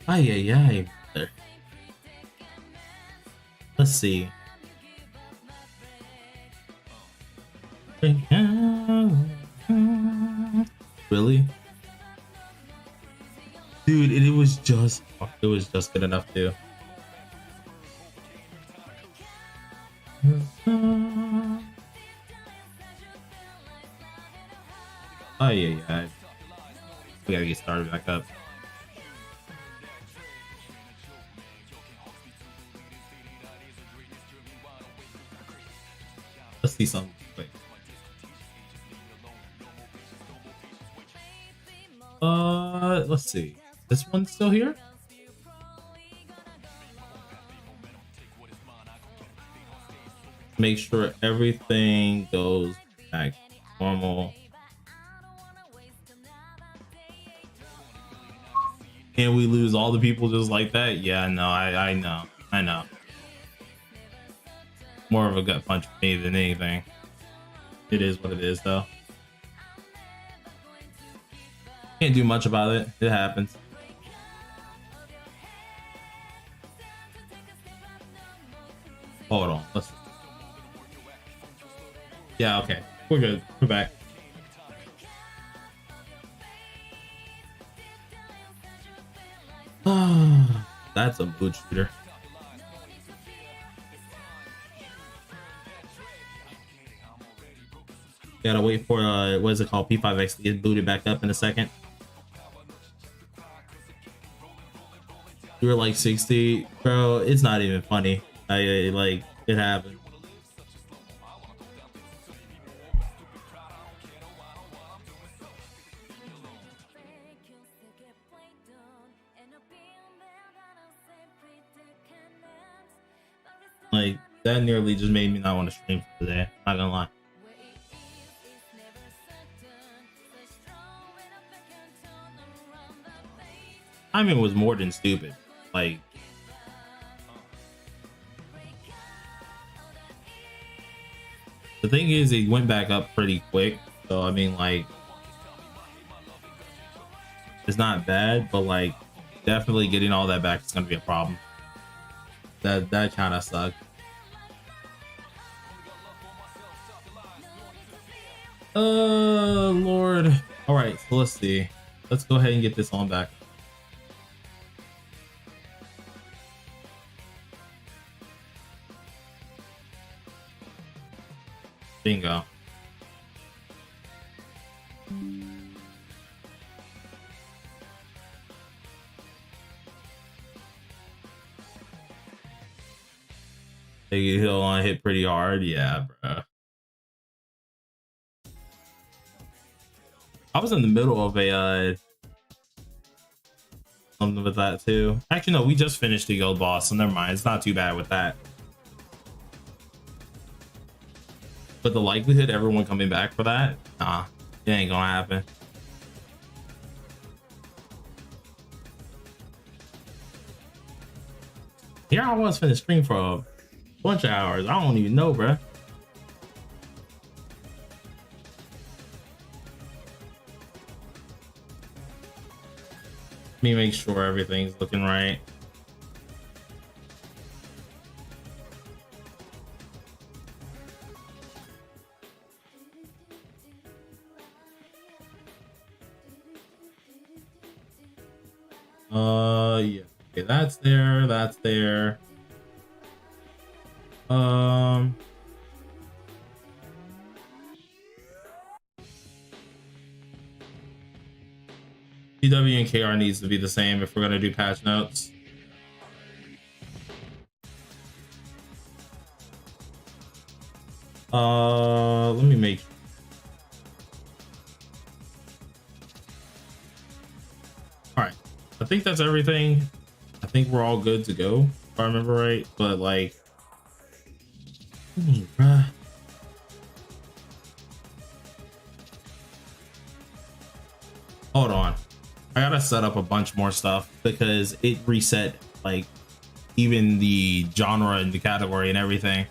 Ay, ay, ay. Let's see. Really? Dude, it was just good enough too. Oh yeah. We gotta get started back up. Let's see something quick. Let's see. This one's still here? Make sure everything goes back to normal. And we lose all the people just like that? Yeah, no, I know. More of a gut punch for me than anything. It is what it is, though. Can't do much about it. It happens. Hold on. Let's. Yeah, okay. We're good. We're back. That's a boot shooter. Gotta wait for what is it called? P5X to get booted back up in a second. You were like 60, bro. It's not even funny. I like it happened. Like that nearly just made me not want to stream for today. Not gonna lie. Timing was more than stupid. Like the thing is, it went back up pretty quick. So I mean, like it's not bad, but like definitely getting all that back is gonna be a problem. That kind of sucked. Lord. All right, so let's see. Let's go ahead and get this on back. Bingo. He'll on hit pretty hard. Yeah, bro. I was in the middle of a something with that too. Actually, no, we just finished the gold boss, so never mind. It's not too bad with that. But the likelihood everyone coming back for that, nah, it ain't gonna happen. Here I was finna stream for a bunch of hours. I don't even know, bruh. Let me make sure everything's looking right. Yeah. Okay, that's there. That's there. PW and KR needs to be the same if we're gonna do patch notes. Let me make. All right, I think that's everything. I think we're all good to go, if I remember right. But like, bruh. Hold on, I gotta set up a bunch more stuff because it reset like even the genre and the category and everything.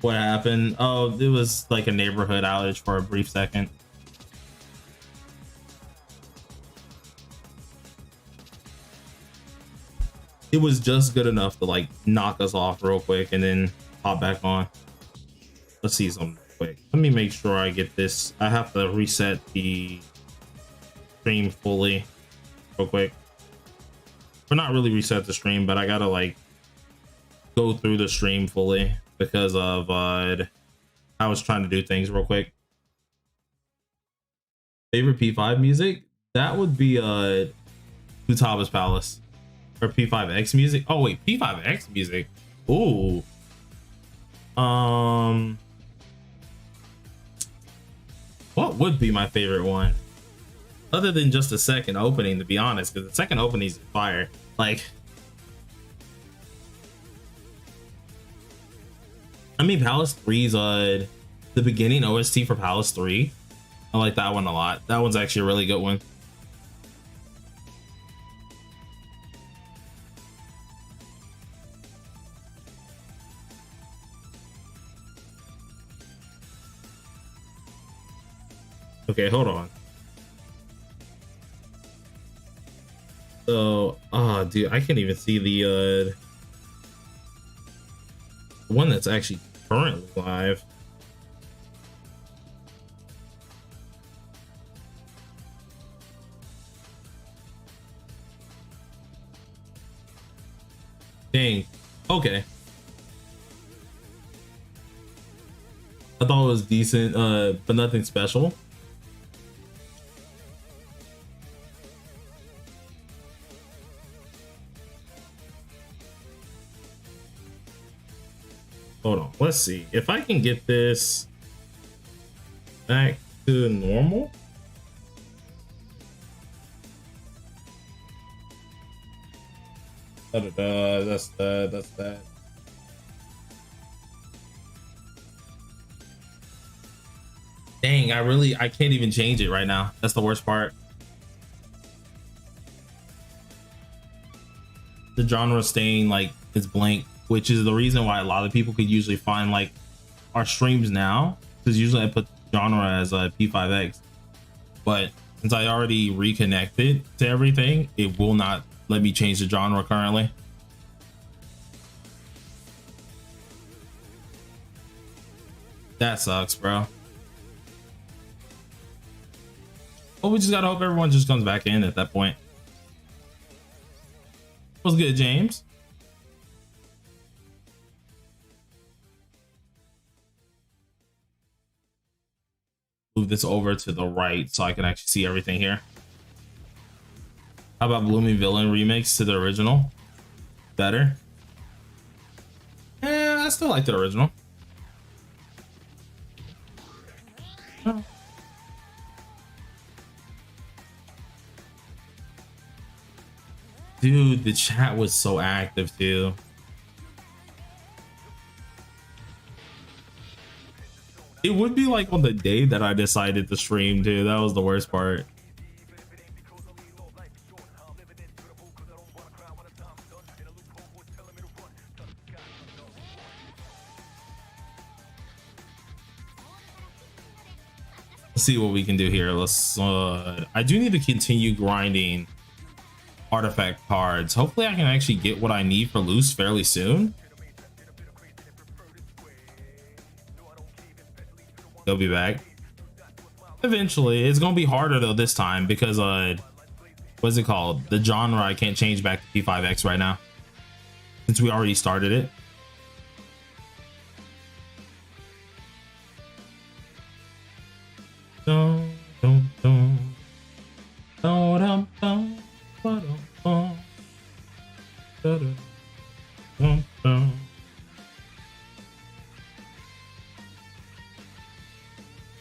What happened? Oh, it was like a neighborhood outage for a brief second. It was just good enough to like knock us off real quick and then hop back on. Let's see something quick. Let me make sure I get this. I have to reset the stream fully real quick. But not really reset the stream, but I gotta like go through the stream fully because of I was trying to do things real quick. Favorite P5 music? That would be Utaba's Palace. Or P5X music. Oh wait, P5X music. Ooh. What would be my favorite one? Other than just the second opening, to be honest, because the second opening is fire. Like, I mean, Palace 3's the beginning OST for Palace 3. I like that one a lot. That one's actually a really good one. Okay, hold on. So, oh, dude, I can't even see the one that's actually currently live. Dang. Okay. I thought it was decent, but nothing special. Hold on, let's see if I can get this back to normal. That's that. Dang, I can't even change it right now. That's the worst part. The genre staying like it's blank, which is the reason why a lot of people could usually find like our streams now, because usually I put genre as a P5X, but since I already reconnected to everything, it will not let me change the genre currently. That sucks, bro. Well, we just gotta hope everyone just comes back in at that point. What's good, James? Move this over to the right so I can actually see everything here. How about Blooming Villain remix to the original? Better? Yeah, I still like the original. Oh. Dude, the chat was so active too. It would be like on the day that I decided to stream too. That was the worst part. Let's see what we can do here. Let's I do need to continue grinding artifact cards. Hopefully I can actually get what I need for loose fairly soon. They'll be back eventually. It's gonna be harder though this time because what's it called, the genre I can't change back to P5X right now since we already started it.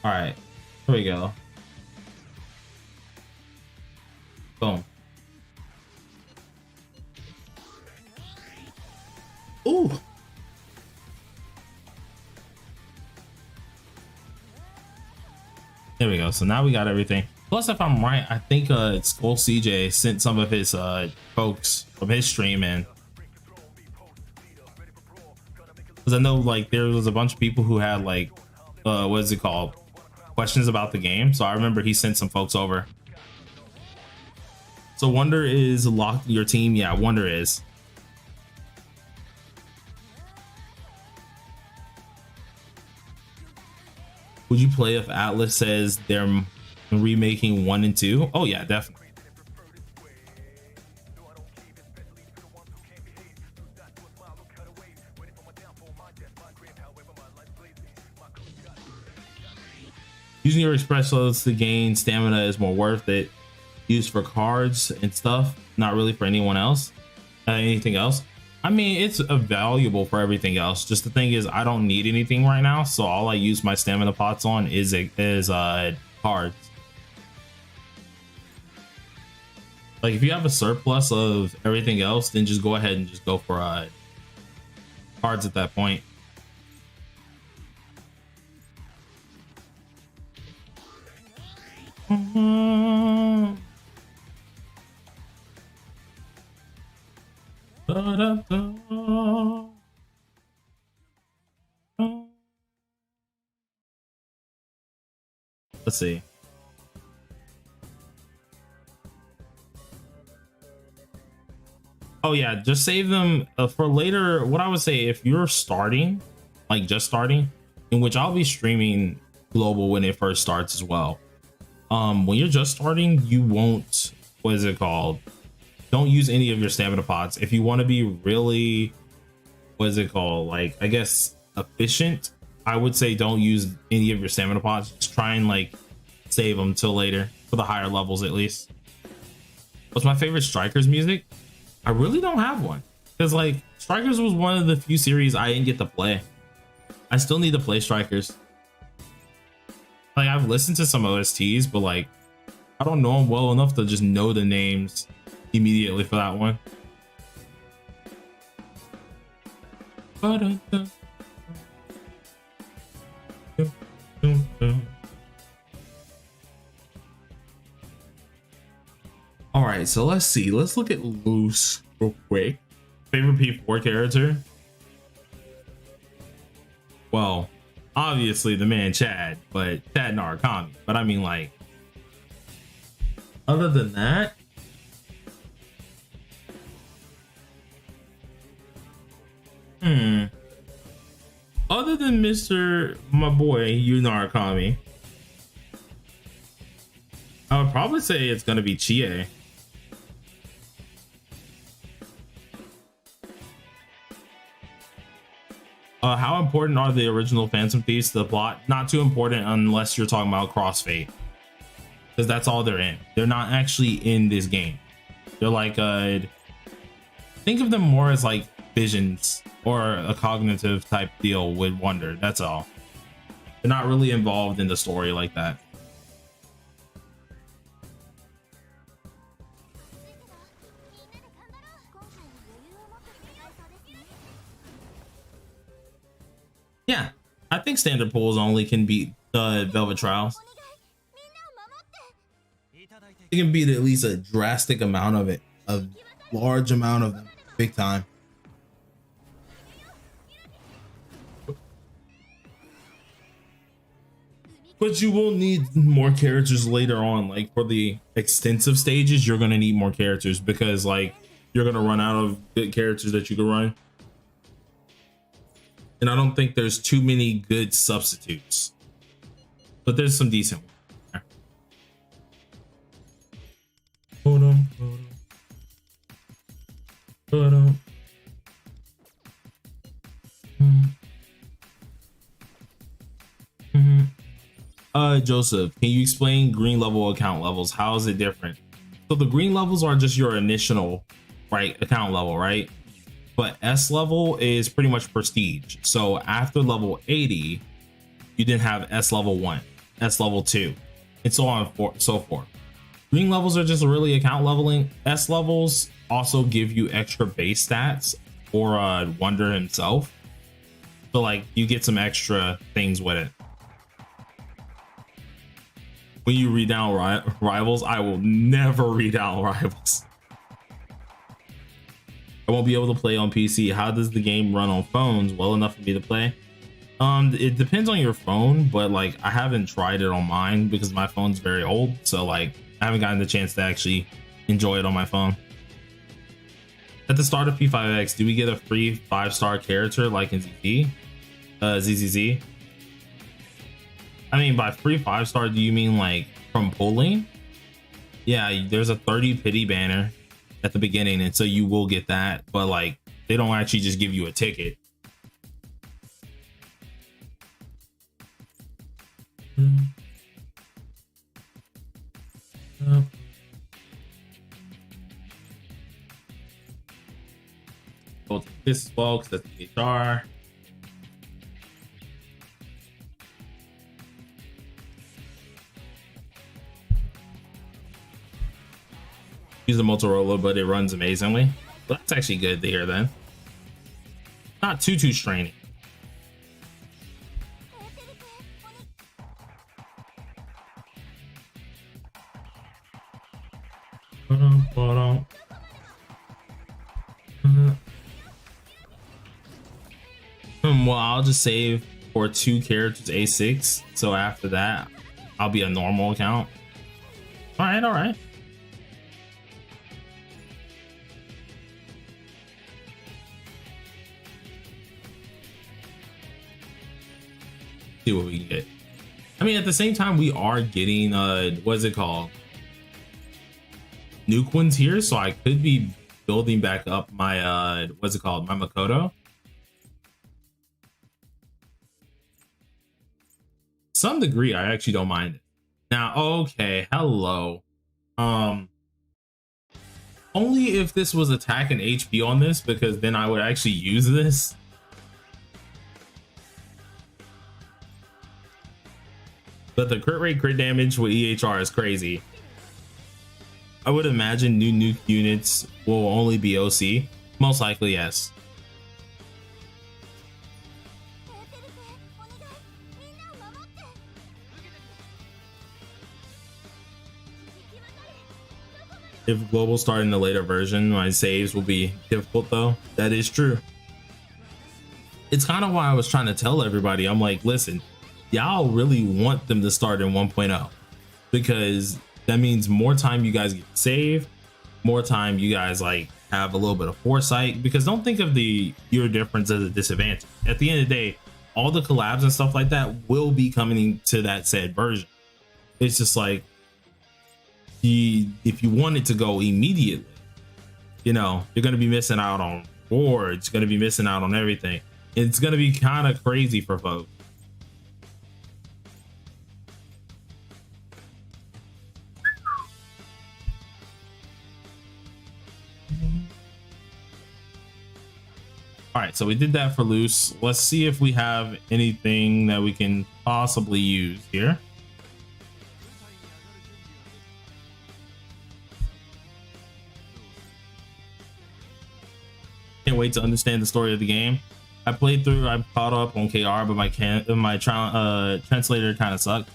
All right, here we go. Boom. Ooh. There we go. So now we got everything. Plus, if I'm right, I think Skull CJ sent some of his folks from his stream in. Because I know like there was a bunch of people who had like what is it called, questions about the game. So I remember he sent some folks over. So Wonder is locked your team. Yeah, Wonder is. Would you play if Atlas says they're remaking 1 and 2? Oh yeah, definitely. Using your express loads to gain stamina is more worth it. Used for cards and stuff, not really for anyone else. Anything else? I mean, it's valuable for everything else. Just the thing is, I don't need anything right now, so all I use my stamina pots on is cards. Like if you have a surplus of everything else, then just go ahead and just go for cards at that point. Let's see. Oh yeah, just save them for later. What I would say, if you're starting, like just starting, in which I'll be streaming global when it first starts as well. When you're just starting, you won't, what is it called? Don't use any of your stamina pots. If you want to be really, what is it called? Like, I guess efficient, I would say don't use any of your stamina pots. Just try and like save them till later for the higher levels at least. What's my favorite Strikers music? I really don't have one, because like Strikers was one of the few series I didn't get to play. I still need to play Strikers. Like I've listened to some OSTs, but like I don't know them well enough to just know the names immediately for that one. All right, so let's see. Let's look at Loose real quick. Favorite P4 character? Well, obviously the man Chad, but Chad Narukami. But I mean, like, other than that, other than Mr. my boy Yu Narukami, I would probably say it's gonna be Chie. How important are the original Phantom Thieves to the plot? Not too important unless you're talking about Crossfade, because that's all they're in. They're not actually in this game. They're like think of them more as like visions or a cognitive type deal with Wonder. That's all. They're not really involved in the story like that. Yeah, I think standard pools only can beat the Velvet Trials. It can beat at least a drastic amount of it, a large amount of them, big time. But you will need more characters later on. Like for the extensive stages, you're gonna need more characters because like you're gonna run out of good characters that you can run. And I don't think there's too many good substitutes, but there's some decent ones. Hold on. Joseph, can you explain green level account levels? How is it different? So the green levels are just your initial, right, account level, right? But S level is pretty much prestige. So after level 80, you then have S level 1, S level 2, and so on and so forth. Green levels are just really account leveling. S levels also give you extra base stats for Wonder himself. So like you get some extra things with it. When you read down rivals, I will never read down rivals. I won't be able to play on PC. How does the game run on phones well enough for me to play? It depends on your phone, but like I haven't tried it on mine because my phone's very old, so like I haven't gotten the chance to actually enjoy it on my phone. At the start of P5X, do we get a free 5-star character like in ZZZ? I mean, by free 5-star, do you mean like from pulling? Yeah, there's a 30 pity banner at the beginning, and so you will get that, but like they don't actually just give you a ticket. Go to this as well because that's the HR. Use the Motorola, but it runs amazingly. Well, that's actually good to hear then. Not too straining. Well, I'll just save for 2 characters A6, so after that I'll be a normal account. All right. See what we can get. I mean, at the same time, we are getting what is it called, nuke ones here, so I could be building back up my what's it called, my Makoto. Some degree, I actually don't mind it. Now, okay, hello. Only if this was attack and HP on this, because then I would actually use this. But the crit rate, crit damage with EHR is crazy. I would imagine new nuke units will only be OC. Most likely, yes. If global start in the later version, my saves will be difficult though. That is true. It's kind of why I was trying to tell everybody, I'm like, listen, y'all really want them to start in 1.0 because that means more time you guys get to save, more time you guys like have a little bit of foresight, because don't think of your difference as a disadvantage. At the end of the day, all the collabs and stuff like that will be coming to that said version. It's just like, if you want it to go immediately, you know, you're going to be missing out on boards, going to be missing out on everything. It's going to be kind of crazy for folks. All right, so we did that for loose. Let's see if we have anything that we can possibly use here. Can't wait to understand the story of the game. I played through, I caught up on KR, but my translator kind of sucked.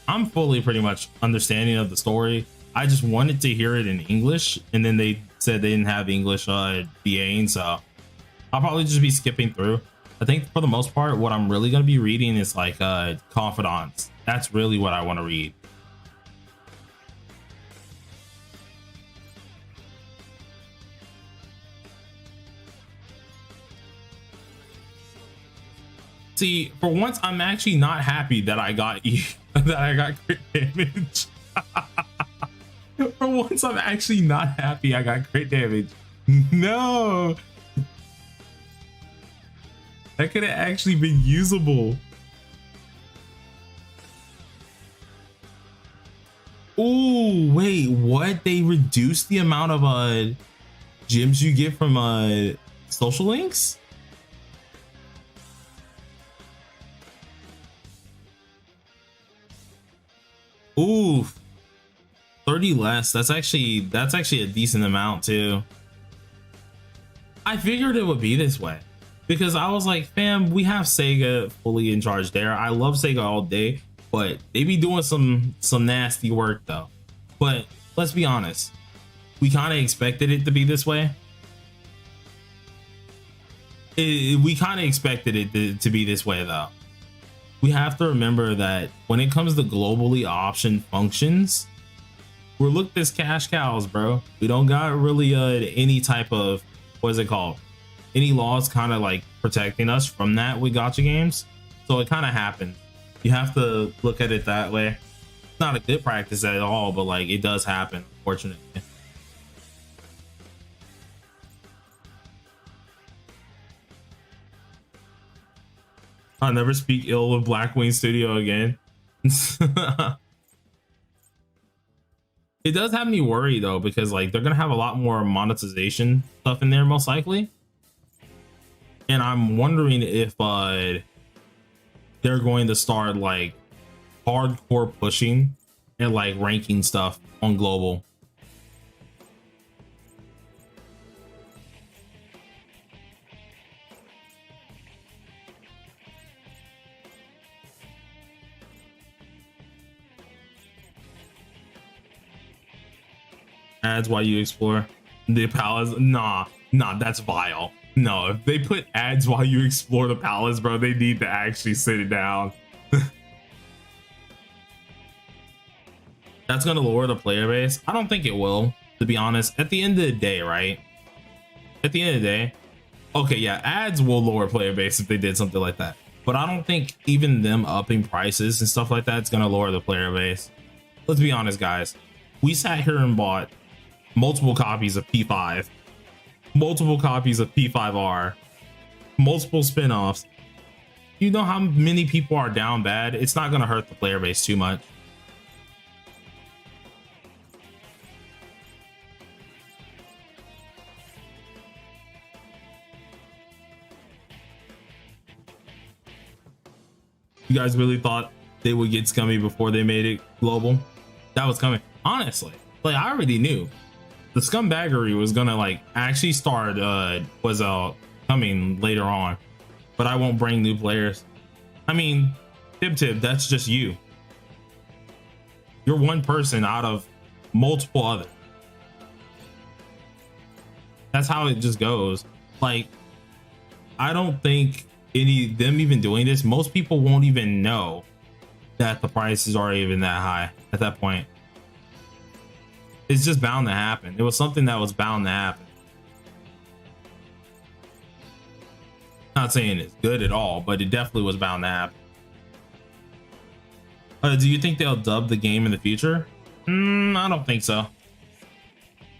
I'm fully pretty much understanding of the story. I just wanted to hear it in English, and then they said they didn't have English VAing, so I'll probably just be skipping through. I think for the most part, what I'm really going to be reading is like confidants. That's really what I want to read. See, for once, I'm actually not happy that I got that I got crit damage. For once, I'm actually not happy I got crit damage. No, that could have actually been usable. Oh wait, what? They reduced the amount of gems you get from social links? Ooh, 30 less. That's actually a decent amount too. I figured it would be this way because I was like, fam, we have Sega fully in charge there. I love Sega all day, but they be doing some nasty work though. But let's be honest, we kind of expected it to be this way. We kind of expected it to be this way though. We have to remember that when it comes to globally optioned functions, we're looked as cash cows, bro. We don't got really any type of, what is it called, any laws kind of like protecting us from that with gacha games. So it kind of happened. You have to look at it that way. It's not a good practice at all, but like it does happen, unfortunately. I'll never speak ill of Blackwing Studio again. It does have me worried though, because like they're gonna have a lot more monetization stuff in there most likely, and I'm wondering if they're going to start like hardcore pushing and like ranking stuff on global. Ads while you explore the palace. Nah, that's vile. No, if they put ads while you explore the palace, bro, they need to actually sit it down. That's gonna lower the player base. I don't think it will, to be honest. At the end of the day, right? At the end of the day, okay, yeah, ads will lower player base if they did something like that. But I don't think even them upping prices and stuff like that is gonna lower the player base. Let's be honest, guys. We sat here and bought multiple copies of P5, multiple copies of P5R, multiple spin-offs. You know how many people are down bad? It's not gonna hurt the player base too much. You guys really thought they would get scummy before they made it global? That was coming. Honestly, like I already knew the scumbaggery was gonna like actually start coming later on, but I won't bring new players. I mean, Tib, that's just you. You're one person out of multiple others. That's how it just goes. Like, I don't think them even doing this, most people won't even know that the prices are even that high at that point. It's just bound to happen. It was something that was bound to happen. Not saying it's good at all, but it definitely was bound to happen. Do you think they'll dub the game in the future? I don't think so.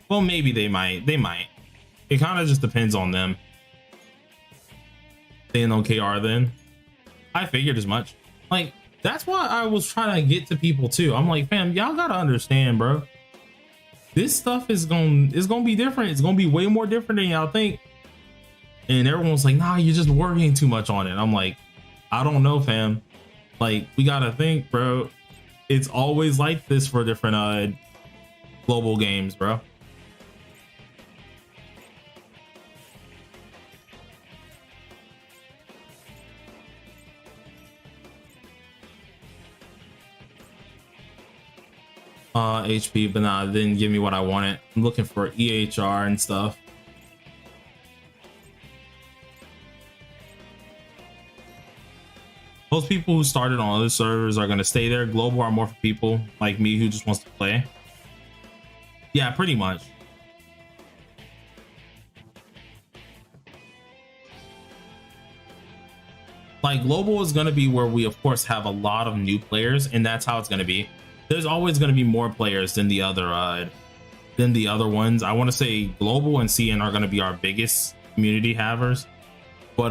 Well, maybe they might. They might. It kind of just depends on them. Staying on KR then. I figured as much. Like, that's why I was trying to get to people too. I'm like, fam, y'all gotta understand, bro. This stuff is gonna be different. It's gonna be way more different than y'all think. And everyone's like, nah, you're just worrying too much on it. I'm like, I don't know, fam. Like, we gotta think, bro. It's always like this for different global games, bro. HP, but nah, didn't give me what I wanted. I'm looking for EHR and stuff. Most people who started on other servers are going to stay there. Global are more for people like me who just wants to play. Yeah, pretty much. Like, global is going to be where we of course have a lot of new players, and that's how it's going to be. There's always going to be more players than the other ones. I want to say global and CN are going to be our biggest community havers, but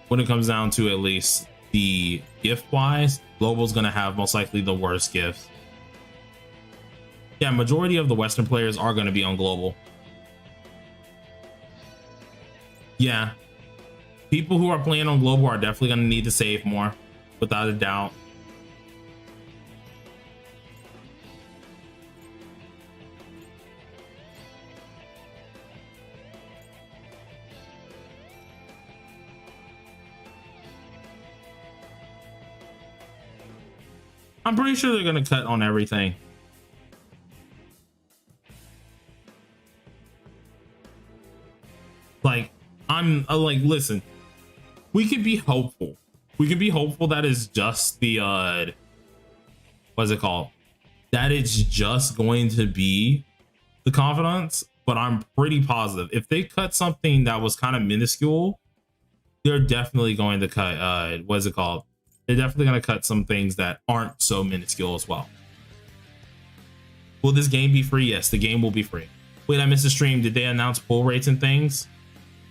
when it comes down to at least the gift wise, global is going to have most likely the worst gifts. Yeah, majority of the Western players are going to be on global. Yeah, people who are playing on global are definitely going to need to save more, without a doubt. I'm pretty sure they're gonna cut on everything. Like, I'm like, listen, we could be hopeful. We can be hopeful that is just the what's it called? That it's just going to be the confidants, but I'm pretty positive if they cut something that was kind of minuscule, they're definitely going to cut what's it called? They're definitely going to cut some things that aren't so minuscule as well. Will this game be free? Yes, the game will be free. Wait, I missed the stream. Did they announce pull rates and things?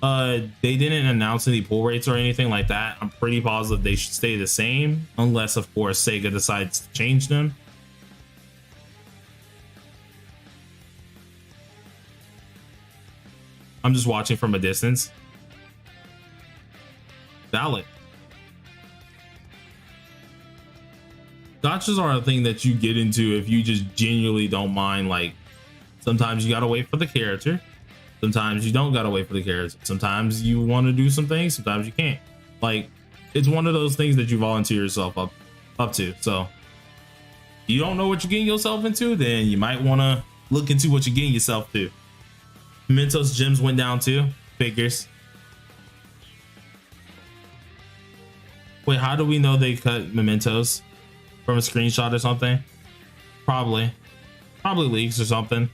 They didn't announce any pull rates or anything like that. I'm pretty positive they should stay the same, unless of course Sega decides to change them. I'm just watching from a distance. Valid. Gotchas are a thing that you get into if you just genuinely don't mind. Like, sometimes you gotta wait for the character. Sometimes you don't gotta wait for the character. Sometimes you want to do some things, sometimes you can't. Like, it's one of those things that you volunteer yourself up to. So you don't know what you're getting yourself into, then you might want to look into what you're getting yourself to. Mementos gems went down too. Figures. Wait, how do we know they cut Mementos? From a screenshot or something? Probably leaks or something.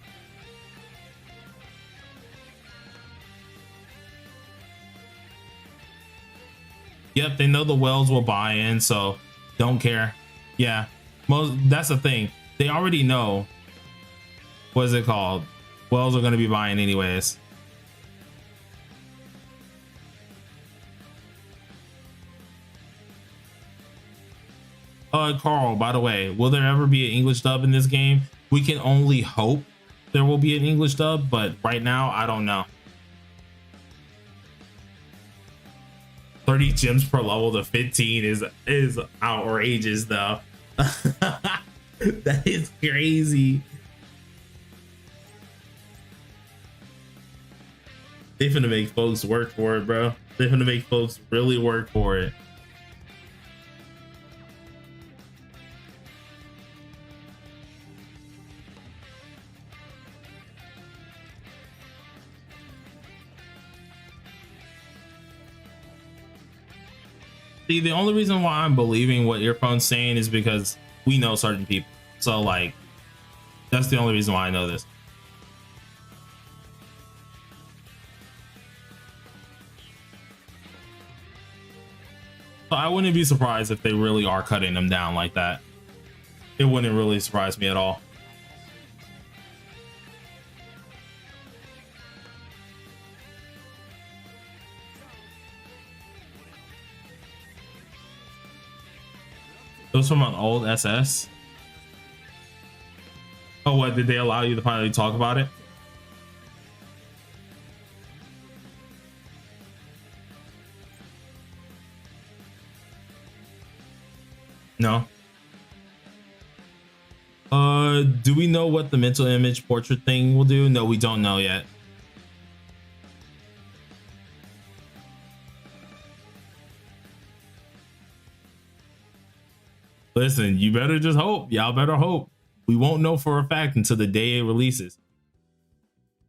Yep, they know the whales will buy in, so don't care. Yeah, that's the thing. They already know. What is it called? Whales are going to be buying anyways. Carl, by the way, will there ever be an English dub in this game? We can only hope there will be an English dub, but right now, I don't know. 30 gems per level to 15 is outrageous though. That is crazy. They finna make folks work for it, bro. They finna make folks really work for it. See, the only reason why I'm believing what Earphone's saying is because we know certain people. So, like, that's the only reason why I know this. So I wouldn't be surprised if they really are cutting them down like that. It wouldn't really surprise me at all. It was from an old SS. Oh, what? Did they allow you to finally talk about it? No. Do we know what the mental image portrait thing will do? No, we don't know yet. Listen, you better just hope. Y'all better hope. We won't know for a fact until the day it releases.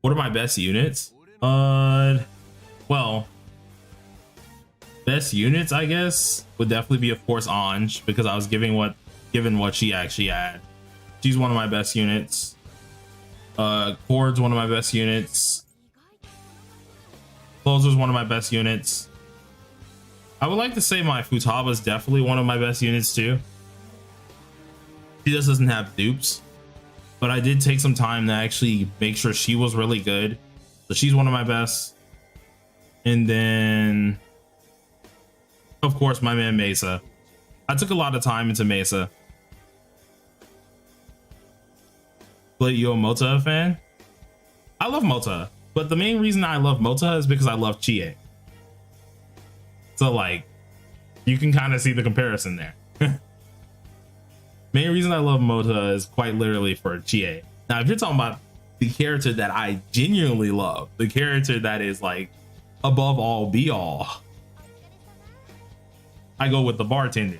What are my best units? Well, best units, I guess, would definitely be, of course, Anj, because I was given what she actually had. She's one of my best units. Cord's one of my best units. Closer's one of my best units. I would like to say my Futaba's definitely one of my best units too. She just doesn't have dupes, but I did take some time to actually make sure she was really good. So she's one of my best. And then, of course, my man Mesa. I took a lot of time into Mesa. But you a Mota fan? I love Mota, but the main reason I love Mota is because I love Chie. So, like, you can kind of see the comparison there. Main reason I love Mota is quite literally for Chie. Now, if you're talking about the character that I genuinely love, the character that is like above all be all, I go with the bartender.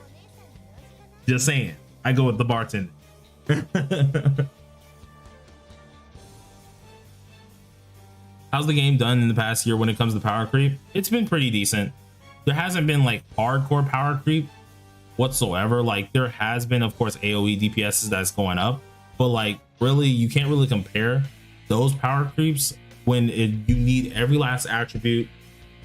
Just saying, I go with the bartender. How's the game done in the past year when it comes to power creep? It's been pretty decent. There hasn't been like hardcore power creep whatsoever. Like there has been, of course, AoE DPSs that's going up, but like really you can't really compare those power creeps when you need every last attribute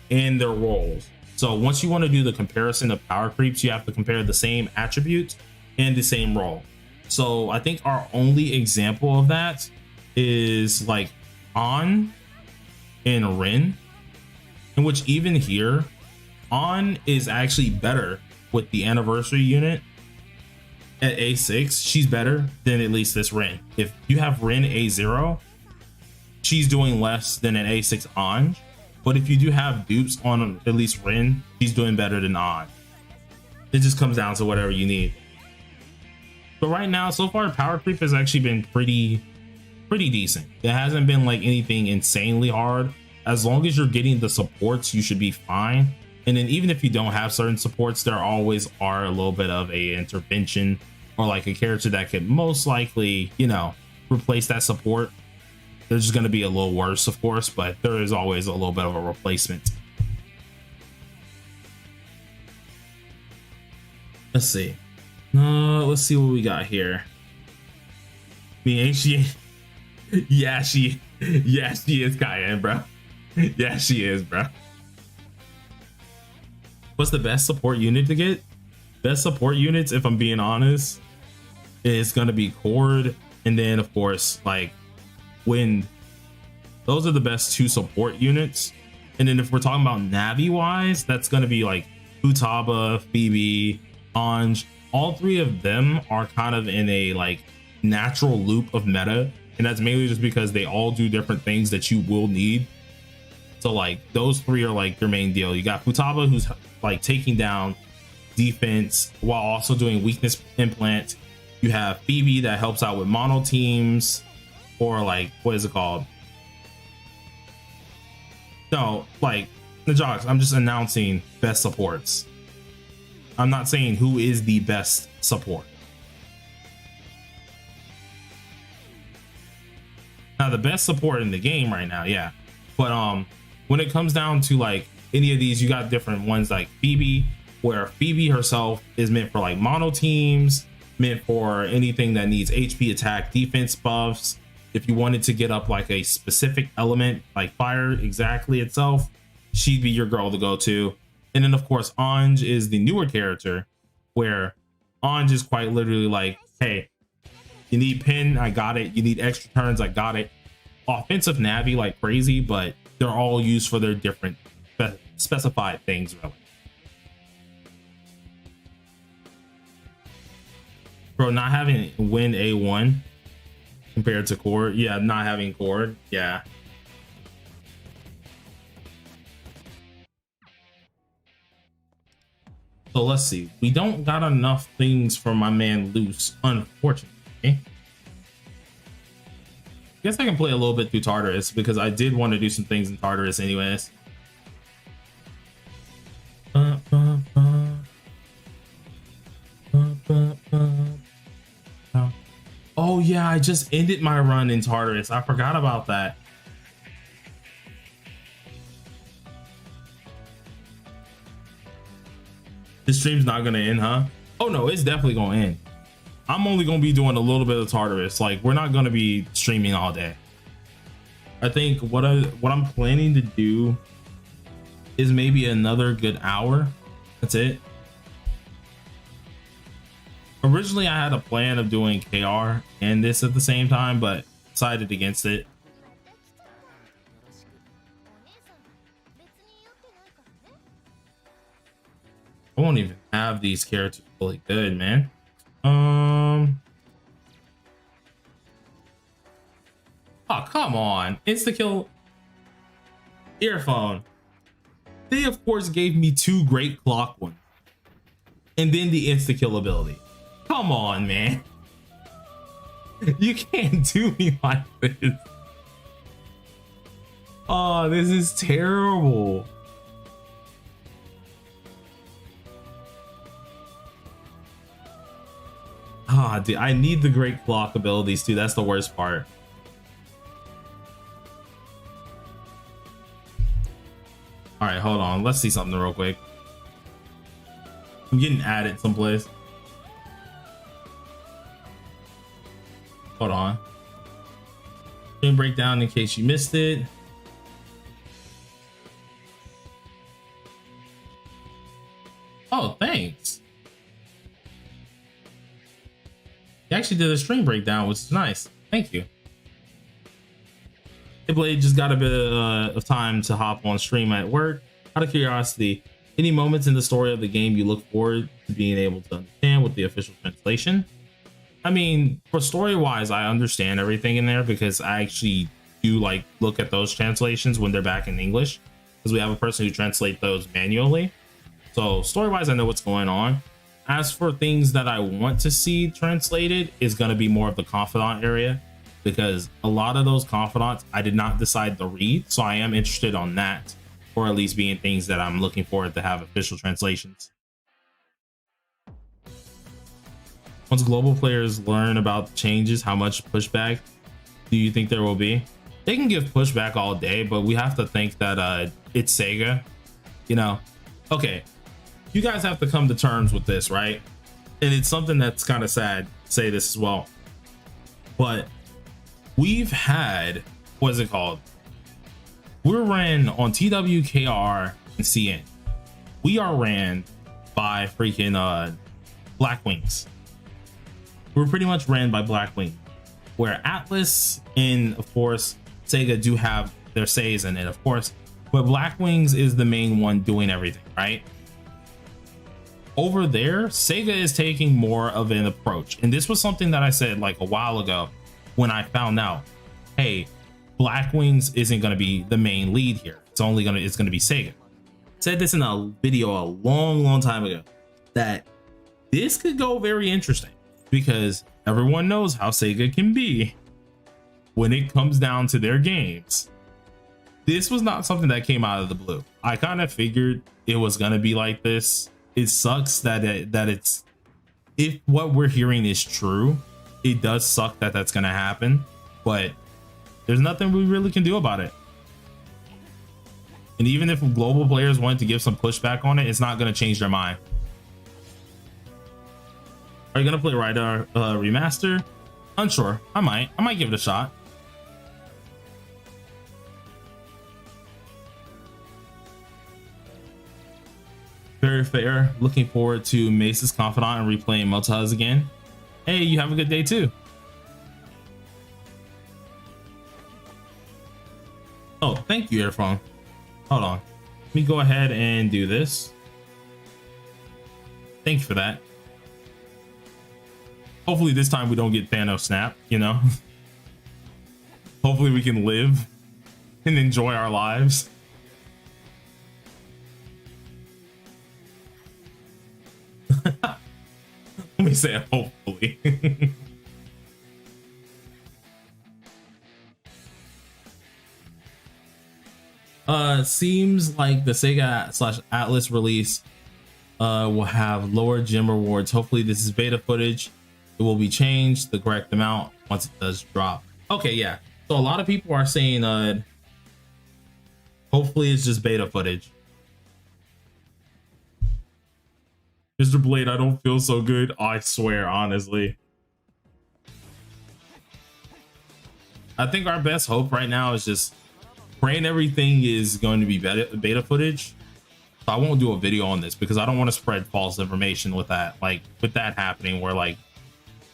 in their roles. So once you want to do the comparison of power creeps, you have to compare the same attributes and the same role. So I think our only example of that is like On and Rin, in which even here On is actually better with the anniversary unit at A6. She's better than at least this Rin. If you have Rin A0, she's doing less than an A6 Anj. But if you do have dupes on at least Rin, she's doing better than On. It just comes down to whatever you need. But right now, so far, power creep has actually been pretty decent. It hasn't been like anything insanely hard. As long as you're getting the supports, you should be fine. And then even if you don't have certain supports, there always are a little bit of a intervention or like a character that could most likely, you know, replace that support. They're just going to be a little worse, of course, but there is always a little bit of a replacement. Let's see. Let's see what we got here. I mean, ain't she? Yeah, she is Cayenne, bro. Yeah, she is, bro. What's the best support unit to get? Best support units, if I'm being honest, is going to be Cord, and then of course like Wind. Those are the best two support units. And then if we're talking about Navi wise, that's going to be like Futaba, Phoebe, Anj. All three of them are kind of in a like natural loop of meta, and that's mainly just because they all do different things that you will need. So like those three are like your main deal. You got Futaba, who's like taking down defense while also doing weakness implant. You have Phoebe that helps out with mono teams, or like what is it called? No, like the jocks. I'm just announcing best supports. I'm not saying who is the best support. Now the best support in the game right now, yeah. But when it comes down to like any of these, you got different ones like Phoebe, where Phoebe herself is meant for like mono teams, meant for anything that needs HP, attack, defense buffs. If you wanted to get up like a specific element like fire exactly itself, she'd be your girl to go to. And then of course Anj is the newer character, where Anj is quite literally like, hey, you need pin, I got it. You need extra turns, I got it. Offensive Navi like crazy, but they're all used for their different specified things, really. Bro, not having Win A1 compared to Cord, yeah, not having Cord, yeah. So let's see. We don't got enough things for my man Loose, unfortunately. Guess I can play a little bit through Tartarus because I did want to do some things in Tartarus anyways. Oh yeah, I just ended my run in Tartarus. I forgot about that. This stream's not gonna end, huh? Oh no, it's definitely gonna end. I'm only gonna be doing a little bit of Tartarus. Like, we're not gonna be streaming all day. I think what I'm planning to do is maybe another good hour. That's it. Originally, I had a plan of doing KR and this at the same time, but decided against it. I won't even have these characters fully good, man. Oh, come on. Insta-kill earphone. They, of course, gave me two great clock ones. And then the insta-kill ability. Come on, man. You can't do me like this. Oh, this is terrible. Ah, dude, I need the great clock abilities too. That's the worst part. All right, hold on. Let's see something real quick. I'm getting added someplace. Hold on. Stream breakdown in case you missed it. Oh, thanks. You actually did a stream breakdown, which is nice. Thank you. Hey Blade, just got a bit of time to hop on stream at work. Out of curiosity, any moments in the story of the game you look forward to being able to understand with the official translation? I mean, for story wise, I understand everything in there because I actually do like look at those translations when they're back in English, because we have a person who translates those manually. So story wise, I know what's going on. As for things that I want to see translated, is going to be more of the confidant area, because a lot of those confidants I did not decide to read, so I am interested on that, or at least being things that I'm looking forward to have official translations. Once global players learn about the changes, how much pushback do you think there will be? They can give pushback all day, but we have to think that it's Sega, you know. Okay, you guys have to come to terms with this, right? And it's something that's kind of sad to say this as well, but we've had, what's it called? We're ran on TWKR and CN. We are ran by freaking Black Wings. We're pretty much ran by Black Wing, where Atlas and of course Sega do have their says in it, of course, but Black Wings is the main one doing everything, right? Over there, Sega is taking more of an approach, and this was something that I said like a while ago when I found out, hey, Black Wings isn't going to be the main lead here. It's going to be Sega. Said this in a video a long time ago, that this could go very interesting, because everyone knows how Sega can be when it comes down to their games. This was not something that came out of the blue. I kind of figured it was going to be like this. It sucks that it's, if what we're hearing is true, it does suck that that's going to happen, but there's nothing we really can do about it. And even if global players wanted to give some pushback on it, it's not going to change their mind. Are you going to play Rider Remaster? Unsure. I might give it a shot. Very fair. Looking forward to Mace's Confidant and replaying Multihuz again. Hey, you have a good day too. Oh, thank you, Earphone. Hold on. Let me go ahead and do this. Thank you for that. Hopefully this time we don't get Thanos snap, you know? Hopefully we can live and enjoy our lives. Let me say hopefully. Seems like the Sega / Atlas release will have lower gym rewards. Hopefully this is beta footage. It will be changed the correct amount once it does drop. Okay, yeah. So a lot of people are saying hopefully it's just beta footage. Mr. Blade, I don't feel so good. I swear, honestly. I think our best hope right now is just praying everything is going to be beta footage. So I won't do a video on this because I don't want to spread false information with that. Like with that happening where like,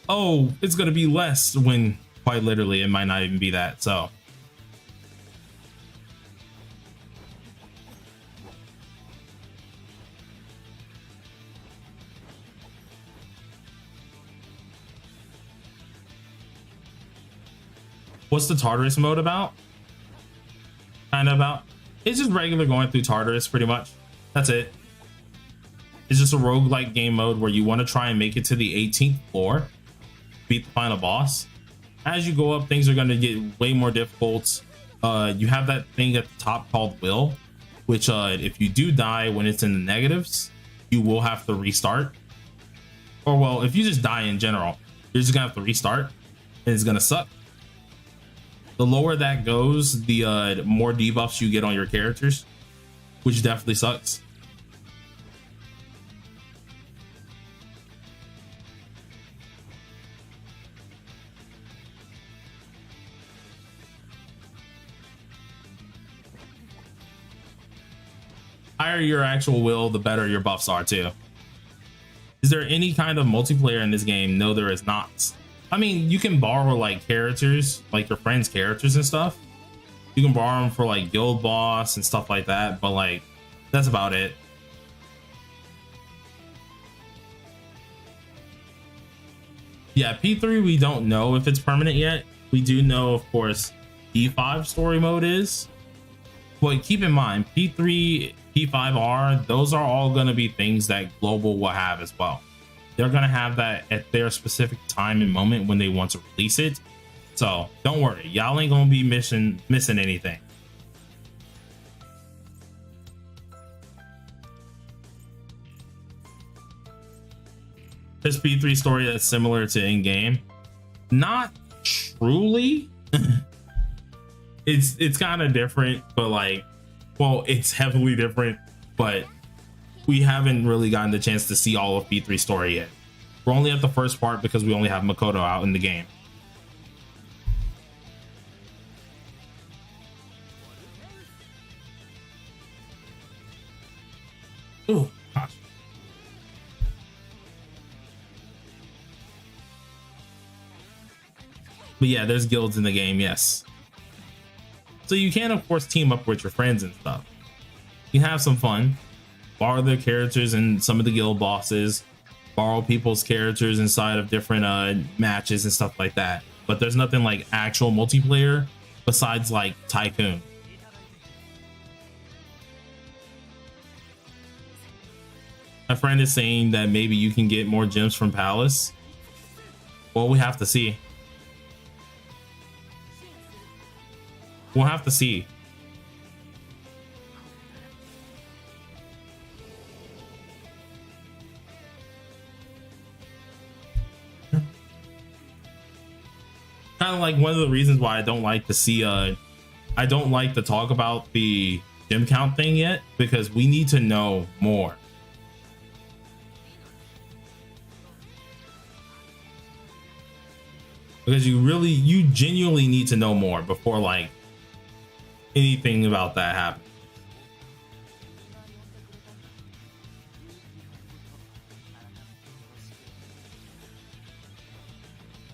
oh, it's going to be less, when quite literally it might not even be that. So what's the Tartarus mode about? Kind of about, it's just regular going through Tartarus pretty much. That's it. It's just a roguelike game mode where you want to try and make it to the 18th floor, beat the final boss. As you go up, things are going to get way more difficult. You have that thing at the top called Will, which if you do die when it's in the negatives, you will have to restart. Or well, if you just die in general, you're just gonna have to restart and it's gonna suck. The lower that goes, the more debuffs you get on your characters. which definitely sucks. Higher your actual will, the better your buffs are too. Is there any kind of multiplayer in this game? No, there is not. I mean, you can borrow like characters, like your friends' characters and stuff. You can borrow them for like guild boss and stuff like that, but like that's about it. Yeah, P3 we don't know if it's permanent yet. We do know, of course, P5 story mode is. But keep in mind, P3, P5R, those are all going to be things that Global will have as well. They're going to have that at their specific time and moment when they want to release it. So don't worry, y'all ain't going to be missing anything. This P3 story that's similar to in-game. Not truly. It's kind of different, but like, well, it's heavily different, but we haven't really gotten the chance to see all of P3 story yet. We're only at the first part because we only have Makoto out in the game. Oh gosh. But yeah, there's guilds in the game, yes. So you can, of course, team up with your friends and stuff. You can have some fun, borrow their characters and some of the guild bosses, borrow people's characters inside of different matches and stuff like that. But there's nothing like actual multiplayer besides like Tycoon. My friend is saying that maybe you can get more gems from Palace. Well, we have to see. We'll have to see. Kind of like one of the reasons why I don't like to see I don't like to talk about the gem count thing yet, because we need to know more. Because you genuinely need to know more before like anything about that happens.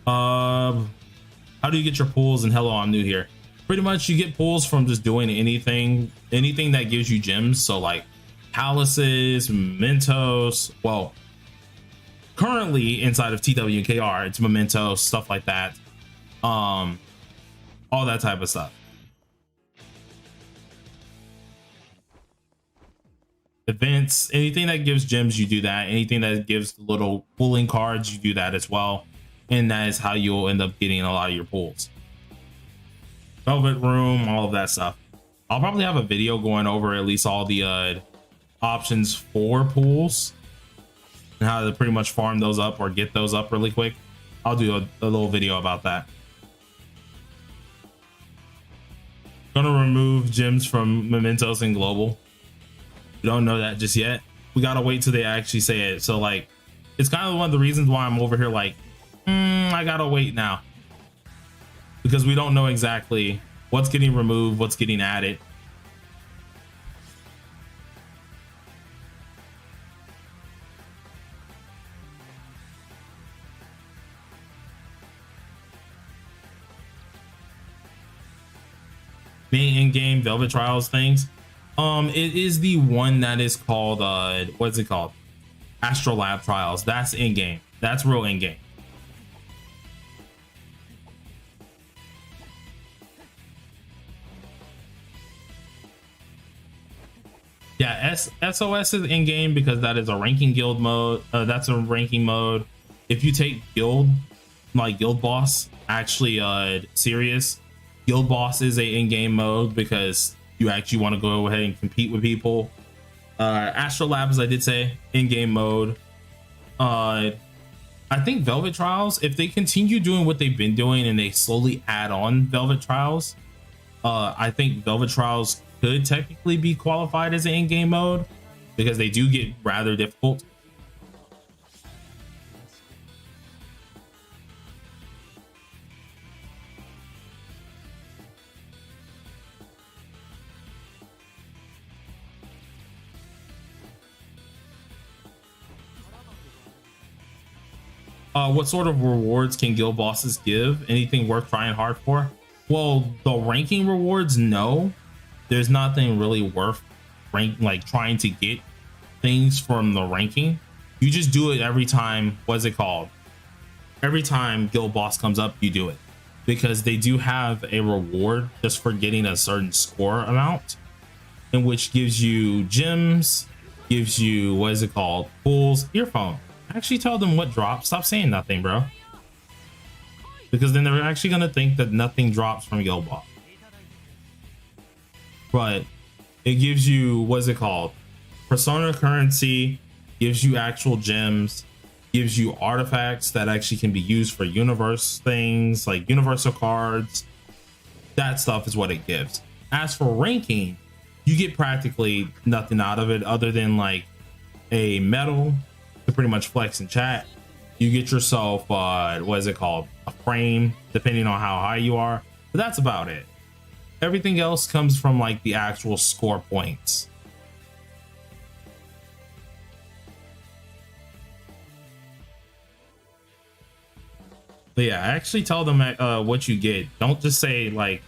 How do you get your pulls? And hello, I'm new here. Pretty much you get pulls from just doing anything that gives you gems. So like palaces, mementos. Well, currently inside of TW and KR, it's mementos, stuff like that. All that type of stuff. Events, anything that gives gems, you do that. Anything that gives little pulling cards, you do that as well. And that is how you'll end up getting a lot of your pulls. Velvet room, all of that stuff. I'll probably have a video going over at least all the options for pulls and how to pretty much farm those up or get those up really quick. I'll do a little video about that. Gonna remove gems from mementos and global. We don't know that just yet. We gotta wait till they actually say it. So like, it's kind of one of the reasons why I'm over here like, I gotta wait now, because we don't know exactly what's getting removed, what's getting added. Main in-game Velvet Trials things. It is the one that is called what's it called? Astrolab Trials. That's in-game. That's real in-game. Yeah, SOS is in game because that is a ranking guild mode. That's a ranking mode. If you take guild, like guild boss, actually serious, guild boss is a in-game mode because you actually want to go ahead and compete with people. Astrolab, as I did say, in-game mode. I think Velvet Trials, if they continue doing what they've been doing and they slowly add on Velvet Trials, I think Velvet Trials could technically be qualified as an in-game mode because they do get rather difficult. What sort of rewards can guild bosses give? Anything worth trying hard for? Well, the ranking rewards, no. There's nothing really worth trying to get things from the ranking. You just do it every time. What's it called? Every time guild boss comes up, you do it because they do have a reward just for getting a certain score amount, in which gives you gems, gives you what is it called? Pulls, earphone. Actually tell them what drops. Stop saying nothing, bro, because then they're actually gonna think that nothing drops from guild boss. But it gives you what's it called? Persona currency, gives you actual gems, gives you artifacts that actually can be used for universe things like universal cards. That stuff is what it gives. As for ranking, you get practically nothing out of it other than like a medal to pretty much flex in chat. You get yourself what is it called, a frame, depending on how high you are, but that's about it. Everything else comes from like the actual score points. But yeah, actually tell them what you get. Don't just say like,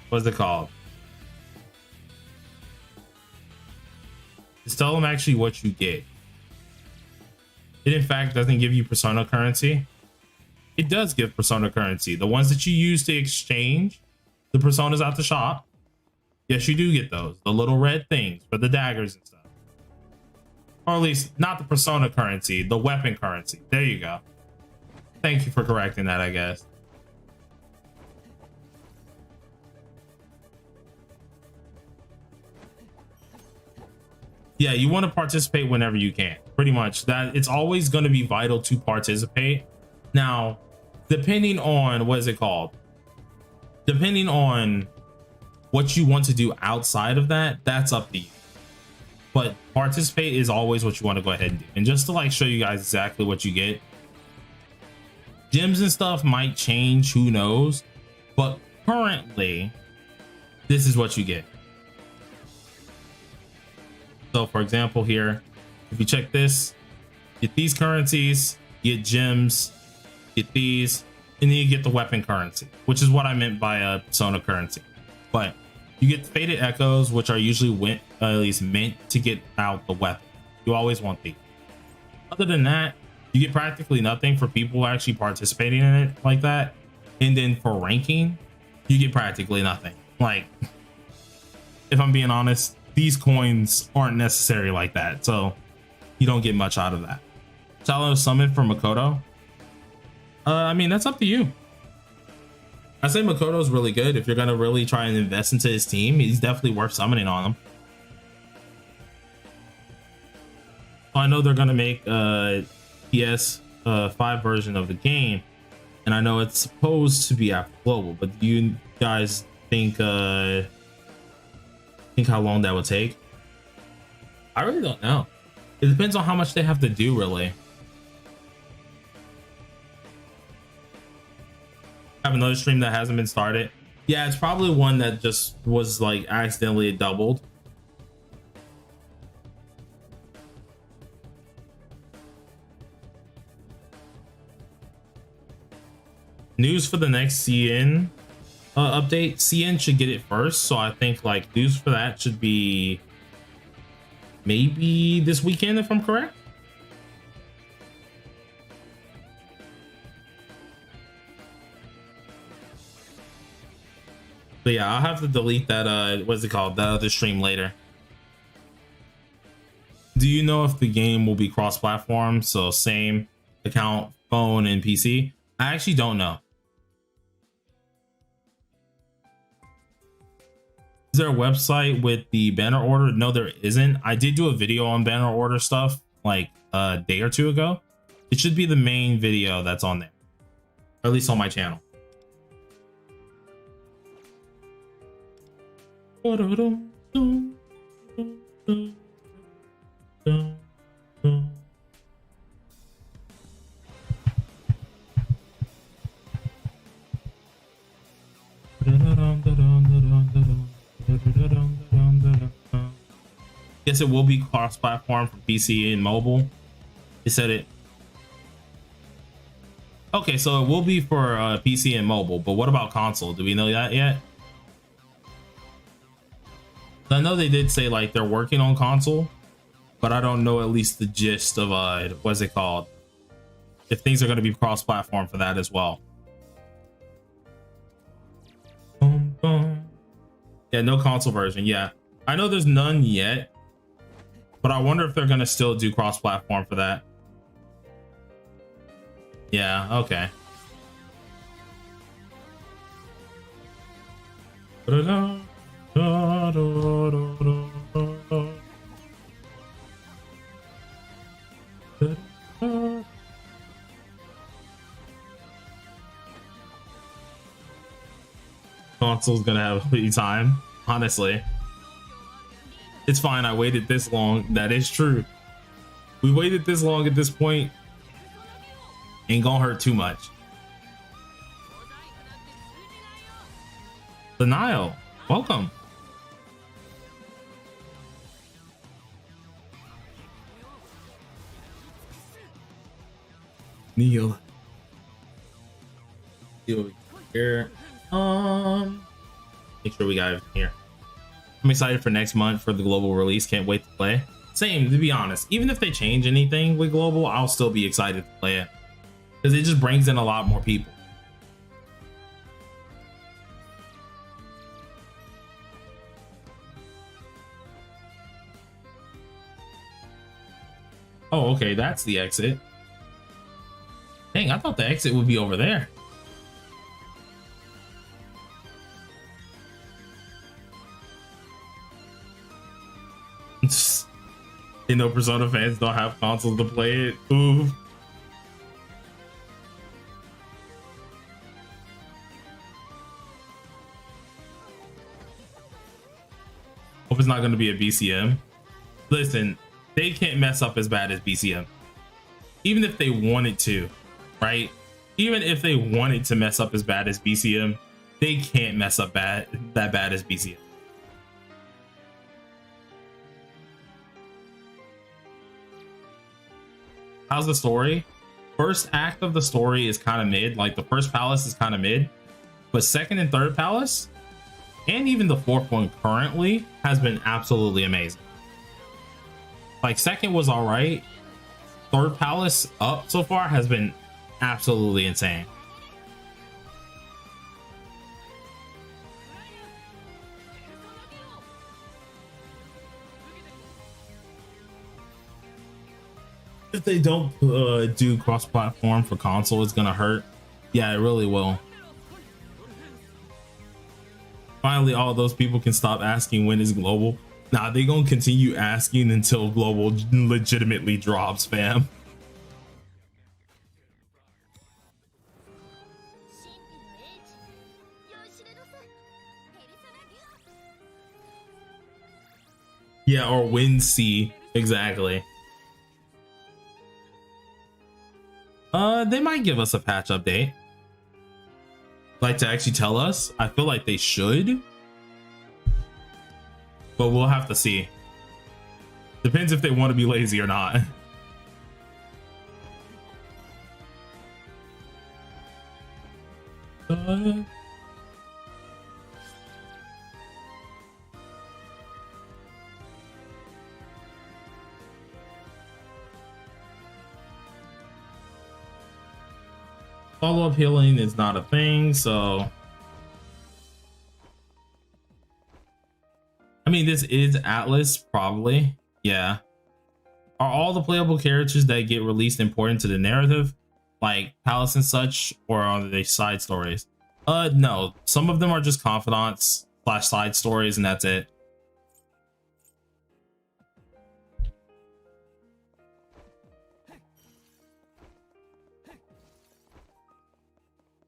what's it called? Just tell them actually what you get. It in fact doesn't give you persona currency. It does give persona currency. The ones that you use to exchange the personas out the shop. Yes, you do get those. The little red things for the daggers and stuff. Or at least not the persona currency, the weapon currency. There you go. Thank you for correcting that, I guess. Yeah, you want to participate whenever you can. Pretty much that it's always going to be vital to participate. Now, depending on what is it called? Depending on what you want to do outside of that, that's up to you. But participate is always what you want to go ahead and do. And just to like show you guys exactly what you get, gems and stuff might change, who knows, but currently this is what you get. So for example here, if you check this, get these currencies, get gems, get these, and then you get the weapon currency, which is what I meant by a persona currency. But you get faded echoes, which are usually at least meant to get out the weapon. You always want these. Other than that, you get practically nothing for people actually participating in it like that. And then for ranking, you get practically nothing. Like, if I'm being honest, these coins aren't necessary like that, so you don't get much out of that. Shallow summon for Makoto. I mean, that's up to you. I say Makoto's really good. If you're gonna really try and invest into his team, he's definitely worth summoning on him. I know they're gonna make PS5 version of the game, and I know it's supposed to be after global, but do you guys think how long that would take? I really don't know. It depends on how much they have to do, really. Have another stream that hasn't been started. Yeah, it's probably one that just was like accidentally doubled. News for the next CN update. CN should get it first, so I think like news for that should be maybe this weekend if I'm correct. But yeah, I'll have to delete that what's it called, that other stream later. Do you know if the game will be cross-platform, so same account, phone and PC? I actually don't know. Is there a website with the banner order? No, there isn't. I did do a video on banner order stuff like a day or two ago. It should be the main video that's on there, or at least on my channel. Guess it will be cross-platform for PC and mobile. They said it. Okay, so it will be for PC and mobile, but what about console? Do we know that yet? I know they did say like they're working on console, but I don't know at least the gist of what's it called? If things are going to be cross-platform for that as well. Yeah, no console version. Yeah, I know there's none yet, but I wonder if they're going to still do cross-platform for that. Yeah, okay. Console's gonna have a time, honestly. It's fine, I waited this long. That is true. We waited this long at this point. Ain't gonna hurt too much. Denial, welcome. Neil. Here. Make sure we got it here. I'm excited for next month for the global release. Can't wait to play. Same, to be honest. Even if they change anything with global, I'll still be excited to play it because it just brings in a lot more people. Oh, okay, that's the exit. Dang, I thought the exit would be over there. You know, Persona fans don't have consoles to play it. Ooh. Hope it's not going to be a BCM. Listen, they can't mess up as bad as BCM. Even if they wanted to, right? Even if they wanted to mess up as bad as BCM, they can't mess up that bad as BCM. How's the story? First act of the story is kind of mid. Like the first palace is kind of mid, but second and third palace, and even the fourth one currently, has been absolutely amazing. Like second was all right. Third palace up so far has been absolutely insane. If they don't do cross-platform for console, it's gonna hurt. Yeah, it really will. Finally, all those people can stop asking when is global. Nah, they gonna continue asking until global legitimately drops, fam. Yeah, or when C, exactly. They might give us a patch update. Like to actually tell us. I feel like they should. But we'll have to see. Depends if they want to be lazy or not. Follow-up healing is not a thing, so I mean, this is Atlas, probably. Yeah. Are all the playable characters that get released important to the narrative, like Palace and such, or are they side stories? No. Some of them are just confidants / side stories, and that's it.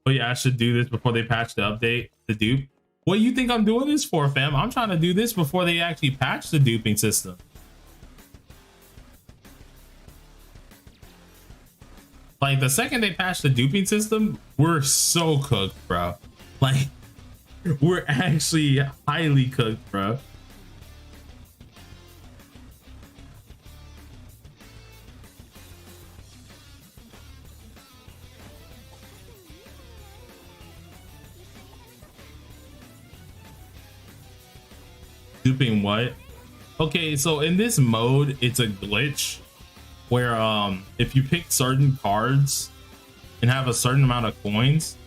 Oh yeah, I should do this before they patch the update. The dupe. What do you think I'm doing this for, fam? I'm trying to do this before they actually patch the duping system. Like, the second they patch the duping system, we're so cooked, bro. Like, we're actually highly cooked, bro. Duping what? Okay, so in this mode, it's a glitch where if you pick certain cards and have a certain amount of coins,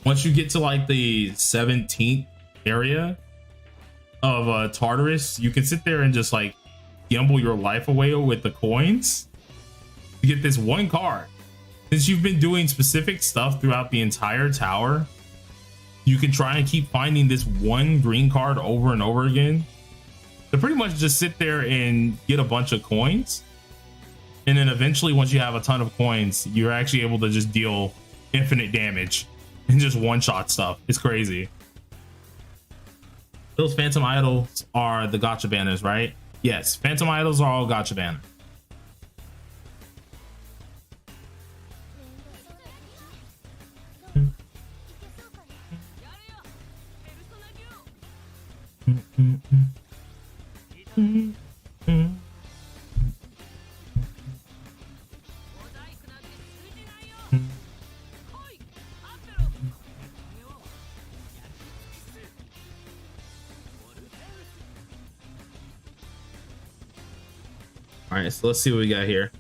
once you get to like the 17th area of Tartarus, you can sit there and just like gamble your life away with the coins to get this one card. Since you've been doing specific stuff throughout the entire tower, you can try and keep finding this one green card over and over again to pretty much just sit there and get a bunch of coins. And then eventually, once you have a ton of coins, you're actually able to just deal infinite damage and just one-shot stuff. It's crazy. Those Phantom Idols are the gacha banners, right? Yes, Phantom Idols are all gacha banners. All right, so let's see what we got here.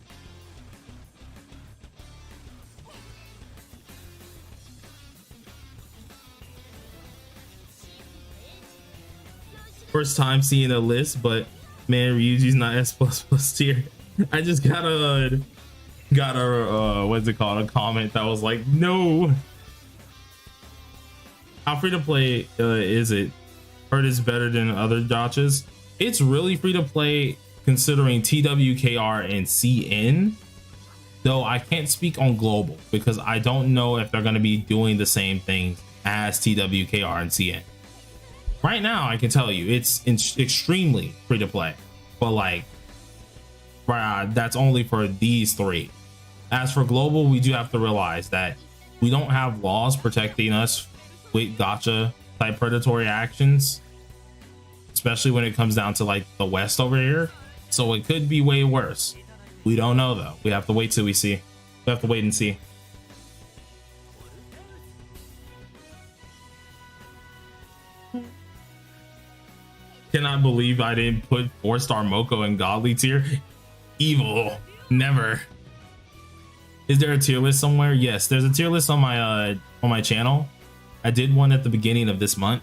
First time seeing a list, but man, Ryuji's not S++ tier. I just got a what's it called? A comment that was like, no. How free to play is it? Heard it's better than other gachas. It's really free to play considering TWKR and CN. Though I can't speak on global because I don't know if they're going to be doing the same thing as TWKR and CN. Right now, I can tell you it's extremely free to play, but like, that's only for these three. As for global, we do have to realize that we don't have laws protecting us with gacha type predatory actions, especially when it comes down to like the West over here. So it could be way worse. We don't know though. We have to wait till we see. We have to wait and see. Cannot believe I didn't put 4-star Moko in godly tier. Evil. Never. Is there a tier list somewhere? Yes, there's a tier list on my channel. I did one at the beginning of this month.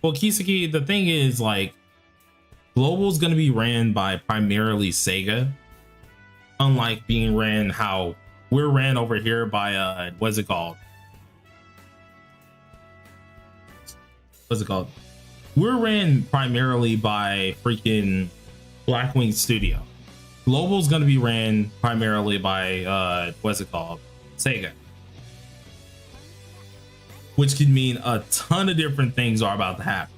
Well, Kiseki, the thing is, like, global is going to be ran by primarily Sega, unlike being ran how we're ran over here by what's it called? We're ran primarily by freaking Blackwing Studio. Global is going to be ran primarily by what's it called? Sega. Which could mean a ton of different things are about to happen.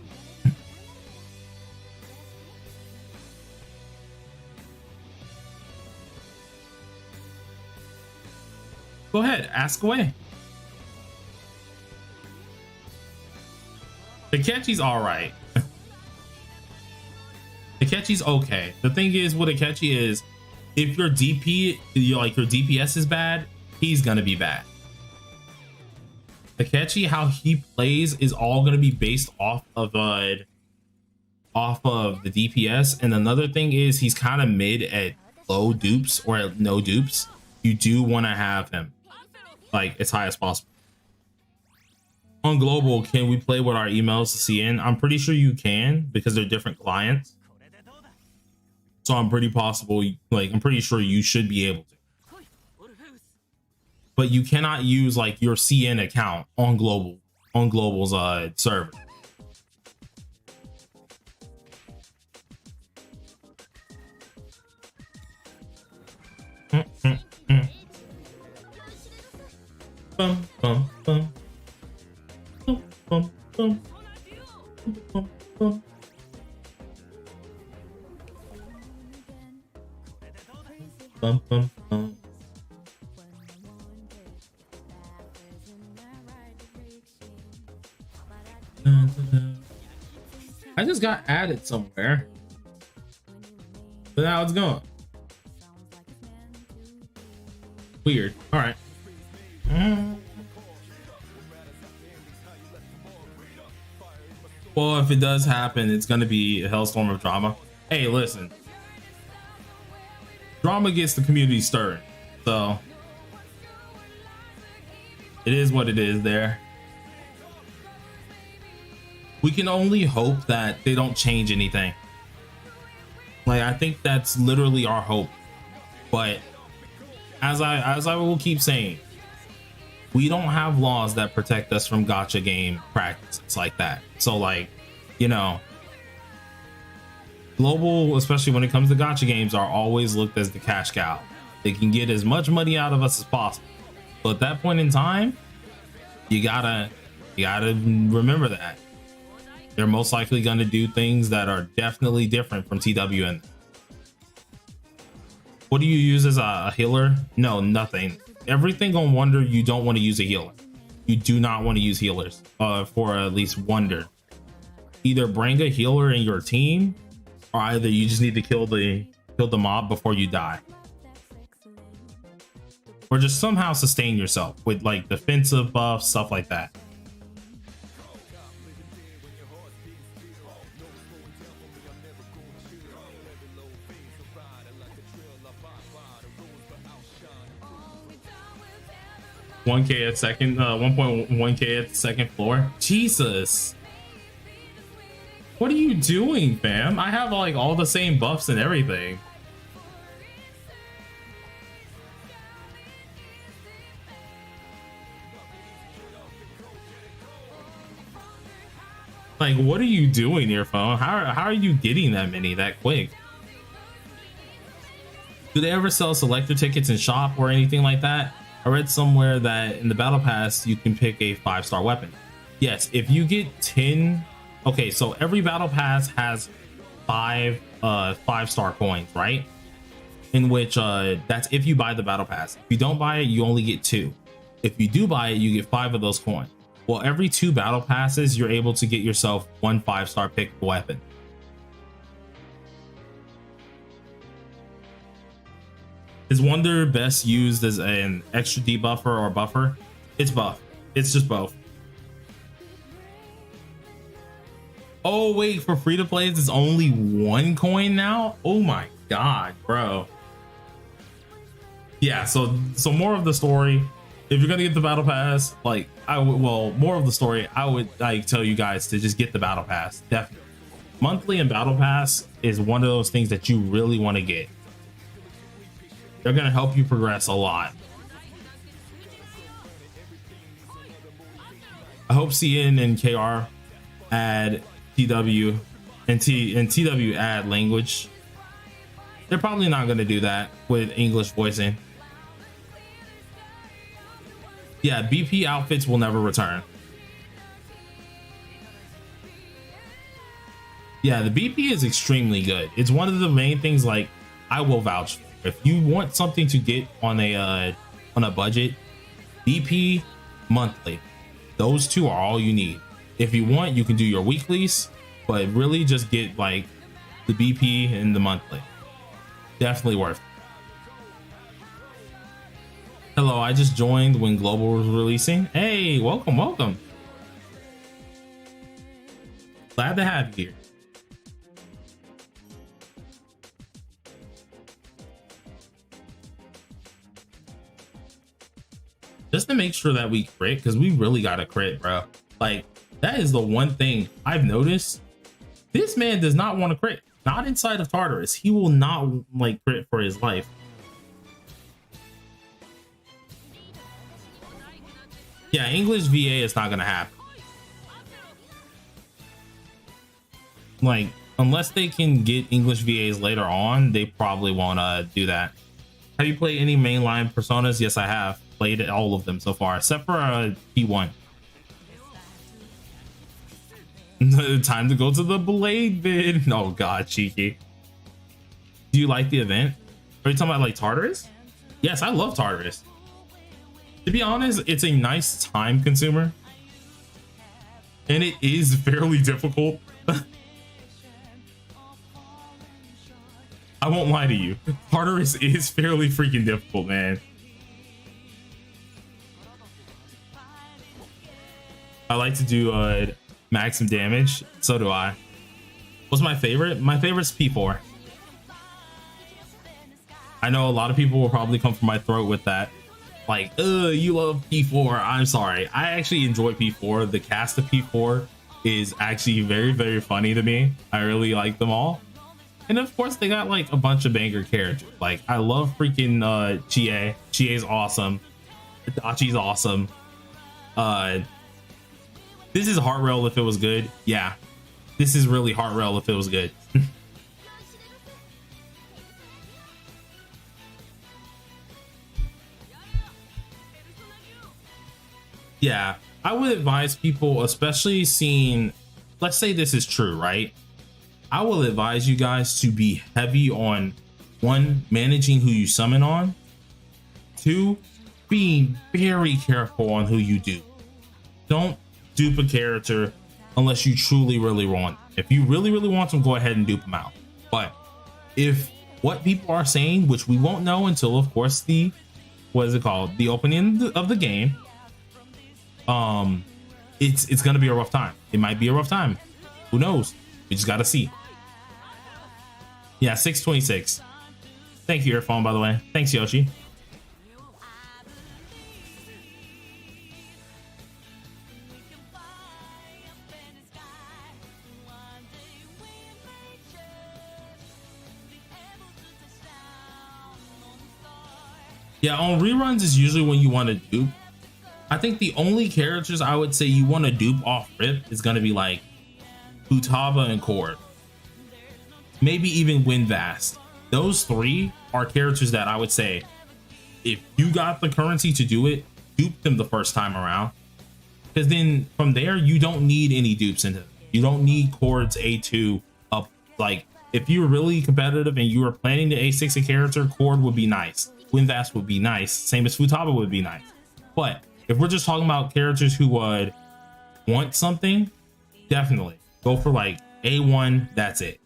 Go ahead, ask away. Akechi's all right. Akechi's okay. The thing is with Akechi is if your DP, your DPS is bad, he's gonna be bad. Akechi, how he plays is all gonna be based off of the DPS. And another thing is he's kind of mid at low dupes or at no dupes. You do want to have him like as high as possible. On global, can we play with our emails to CN? I'm pretty sure you can because they're different clients. So I'm pretty sure you should be able to. But you cannot use like your CN account on global's server. Bum, bum, bum. Dun, dun, dun. I just got added somewhere, but now it's gone. Weird. All right. Well, if it does happen, it's going to be a hellstorm of drama. Hey, listen. Drama gets the community stirring. So it is what it is there. We can only hope that they don't change anything. Like, I think that's literally our hope. But as I will keep saying, we don't have laws that protect us from gacha game practices like that. So, like, you know, global, especially when it comes to gacha games, are always looked as the cash cow. They can get as much money out of us as possible. So at that point in time, you gotta remember that they're most likely going to do things that are definitely different from TWN. What do you use as a healer? No, nothing. Everything on Wonder, you don't want to use a healer. You do not want to use healers for at least Wonder. Either bring a healer in your team, or either you just need to kill the mob before you die, or just somehow sustain yourself with like defensive buffs, stuff like that. $1K at second, 1.1K at the second floor. Jesus, what are you doing, fam? I have like all the same buffs and everything. Like, what are you doing here, phone? How are you getting that many that quick? Do they ever sell selector tickets in shop or anything like that? I read somewhere that in the battle pass you can pick a 5-star weapon. Yes, if you get 10. Okay, so every battle pass has 5-star coins, right? In which that's if you buy the battle pass. If you don't buy it, you only get 2. If you do buy it, you get 5 of those coins. Well, every 2 battle passes, you're able to get yourself 1 5-star picked weapon. Is Wonder best used as an extra debuffer or buffer? It's buff. It's just both. Oh wait, for free to play, it's only 1 coin now? Oh my god, bro. Yeah, so more of the story. If you're gonna get the battle pass, like more of the story, I would like tell you guys to just get the battle pass. Definitely. Monthly and battle pass is one of those things that you really want to get. They're gonna help you progress a lot. I hope CN and KR add TW and TW add language. They're probably not gonna do that with English voicing. Yeah, BP outfits will never return. Yeah, the BP is extremely good. It's one of the main things like I will vouch for. If you want something to get on a budget, BP monthly, those 2 are all you need. If you want, you can do your weeklies, but really just get like the BP and the monthly. Definitely worth it. Hello, I just joined when Global was releasing. Hey, welcome. Glad to have you here. Just to make sure that we crit, because we really got to crit, bro. Like, that is the one thing I've noticed. This man does not want to crit. Not inside of Tartarus. He will not like crit for his life. Yeah, English VA is not gonna happen. Like, unless they can get English VAs later on, they probably won't do that. Have you played any mainline Personas? Yes, I have played all of them so far, except for P1. Time to go to the Blade vid. Oh god, cheeky. Do you like the event? Are you talking about like Tartarus? Yes, I love Tartarus. To be honest, it's a nice time consumer. And it is fairly difficult. I won't lie to you. Tartarus is fairly freaking difficult, man. I like to do maximum damage. So do I. What's my favorite? My favorite's P4. I know a lot of people will probably come from my throat with that. Like, you love P4. I'm sorry. I actually enjoy P4. The cast of P4 is actually very, very funny to me. I really like them all. And of course, they got like a bunch of banger characters. Like, I love freaking Chie. Chie's awesome. Adachi's awesome. This is Heart Rail if it was good. Yeah. This is really Heart Rail if it was good. Yeah, I would advise people, especially seeing, let's say this is true, right? I will advise you guys to be heavy on, 1, managing who you summon on, 2, being very careful on who you do. Don't dupe a character unless you truly, really want. If you really, really want them, go ahead and dupe them out. But if what people are saying, which we won't know until, of course, the, what is it called? The opening of the game. It's gonna be a rough time. It might be a rough time. Who knows? We just gotta see. Yeah, 626. Thank you, Earphone, by the way. Thanks, Yoshi. Yeah, on reruns is usually when you want to dupe. I think the only characters I would say you want to dupe off rip is going to be like Futaba and Cord. Maybe even Winvast. Those 3 are characters that I would say, if you got the currency to do it, dupe them the first time around. Because then from there, you don't need any dupes into them. You don't need Cord's A2 up. Like, if you're really competitive and you were planning to A6 a character, Cord would be nice. Winvast would be nice. Same as Futaba would be nice. But if we're just talking about characters who would want something, definitely go for like A1. That's it.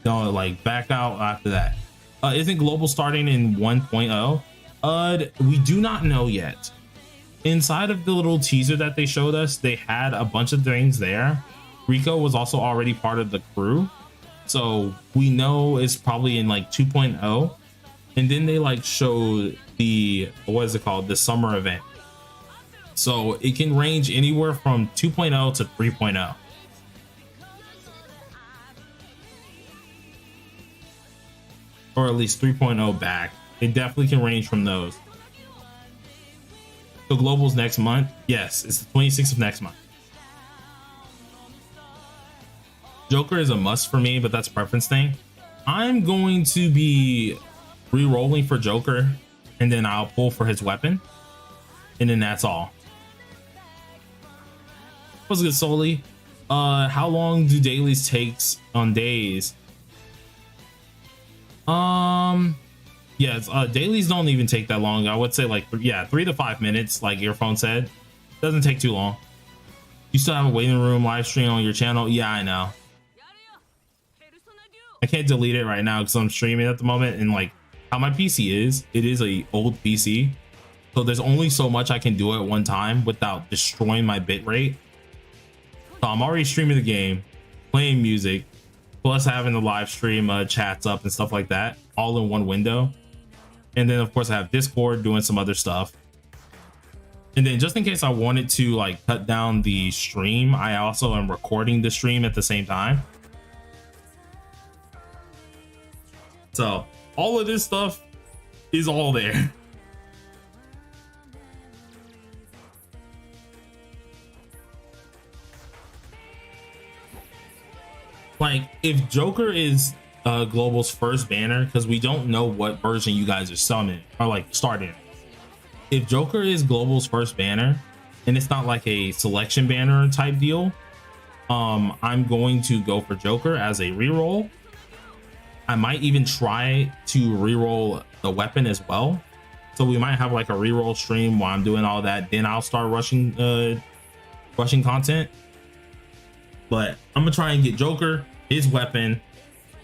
Don't like back out after that. Isn't global starting in 1.0? We do not know yet. Inside of the little teaser that they showed us, they had a bunch of things there. Rico was also already part of the crew, so we know it's probably in like 2.0. And then they like showed the, what is it called, the summer event. So it can range anywhere from 2.0 to 3.0. Or at least 3.0 back. It definitely can range from those. So global's next month. Yes, it's the 26th of next month. Joker is a must for me, but that's a preference thing. I'm going to be re-rolling for Joker, and then I'll pull for his weapon, and then that's all. What's good, Soli? How long do dailies takes on days? Yes, dailies don't even take that long. I would say like, yeah, 3 to 5 minutes, like Earphone said. Doesn't take too long. You still have a waiting room live stream on your channel? Yeah, I know. I can't delete it right now because I'm streaming at the moment, and like how my PC is, it is a old PC, so there's only so much I can do at one time without destroying my bitrate. So I'm already streaming the game, playing music, plus having the live stream chats up and stuff like that, all in one window. And then of course I have Discord doing some other stuff. And then just in case I wanted to like cut down the stream, I also am recording the stream at the same time. So all of this stuff is all there. Like, if Joker is Global's first banner, because we don't know what version you guys are summoning or like starting. If Joker is Global's first banner and it's not like a selection banner type deal, I'm going to go for Joker as a reroll. I might even try to reroll the weapon as well. So we might have like a reroll stream while I'm doing all that. Then I'll start rushing content. But I'm gonna try and get Joker, his weapon,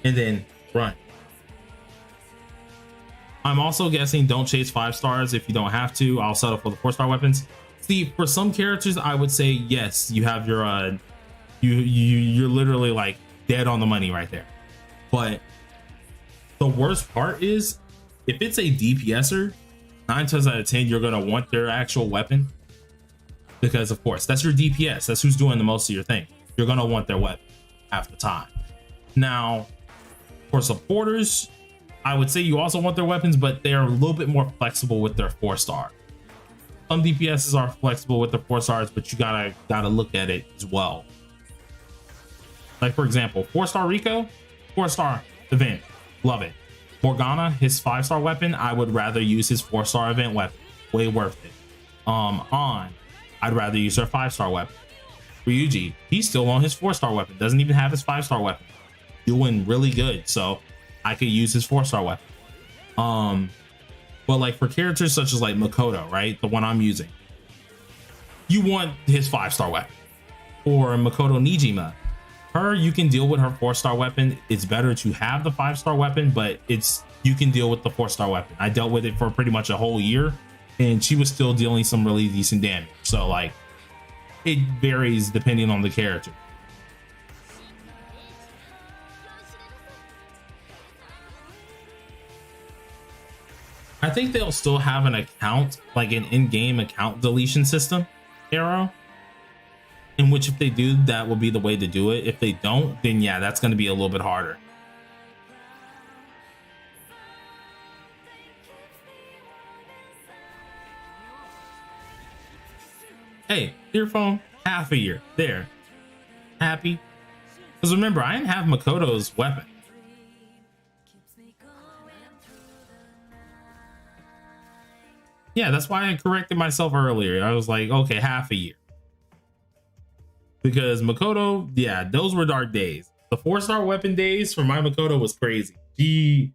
and then run. I'm also guessing don't chase 5 stars if you don't have to. I'll settle for the 4-star weapons. See, for some characters, I would say yes, you have your you're literally like dead on the money right there. But the worst part is if it's a DPSer, 9 times out of 10 you're gonna want their actual weapon, because of course that's your DPS, that's who's doing the most of your thing. You're gonna want their weapon half the time. Now for supporters, I would say you also want their weapons, but they're a little bit more flexible with their 4-star. Some DPSs are flexible with their 4 stars, but you gotta look at it as well. Like for example, 4-star Rico, 4-star event, love it. Morgana, his 5-star weapon, I would rather use his 4-star event weapon, way worth it. I'd rather use her 5-star weapon. Ryuji, he's still on his 4-star weapon, doesn't even have his 5-star weapon, doing really good, so I could use his 4-star weapon. But like for characters such as like Makoto, right, the one I'm using, you want his 5-star weapon. Or Makoto Nijima, her, you can deal with her 4-star weapon. It's better to have the 5-star weapon, but you can deal with the 4-star weapon. I dealt with it for pretty much a whole year and she was still dealing some really decent damage. So like it varies depending on the character. I think they'll still have an account, like an in-game account deletion system, Arrow, in which if they do, that will be the way to do it. If they don't, then yeah, that's going to be a little bit harder. Hey, earphone, half a year, there, happy. Because remember, I didn't have Makoto's weapon. Yeah, that's why I corrected myself earlier. I was like, okay, half a year. Because Makoto, yeah, those were dark days. The 4-star weapon days for my Makoto was crazy. She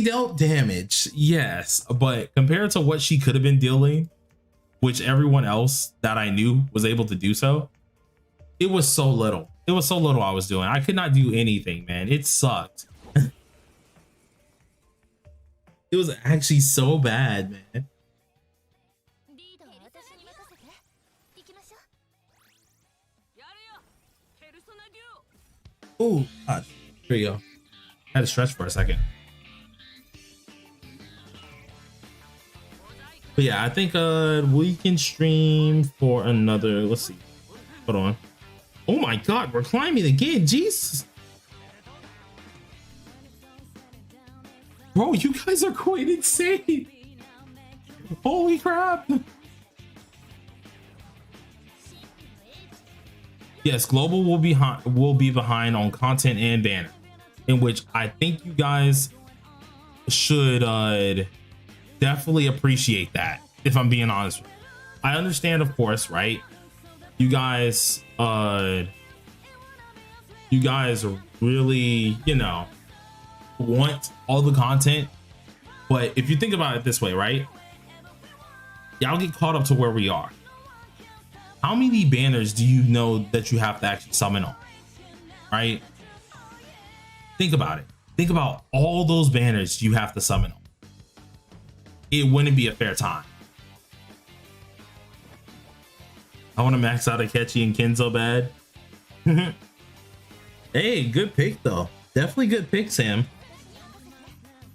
dealt damage, yes, but compared to what she could have been dealing, which everyone else that I knew was able to do so, it was so little. It was so little I was doing. I could not do anything, man. It sucked. It was actually so bad, man. Oh, God. Here you go. I had to stretch for a second. But yeah, I think we can stream for another, let's see. Hold on. Oh my God, we're climbing again. Jesus. Bro, you guys are quite insane. Holy crap. Yes, global will be behind on content and banner, in which I think you guys should definitely appreciate that, if I'm being honest with you. I understand, of course, right? You guys really, you know, want all the content, but if you think about it this way, right, y'all get caught up to where we are. How many banners do you know that you have to actually summon on, right? Think about it. Think about all those banners you have to summon on. It wouldn't be a fair time. I want to max out Akechi and Ken so bad. Hey, good pick though. Definitely good pick, Sam.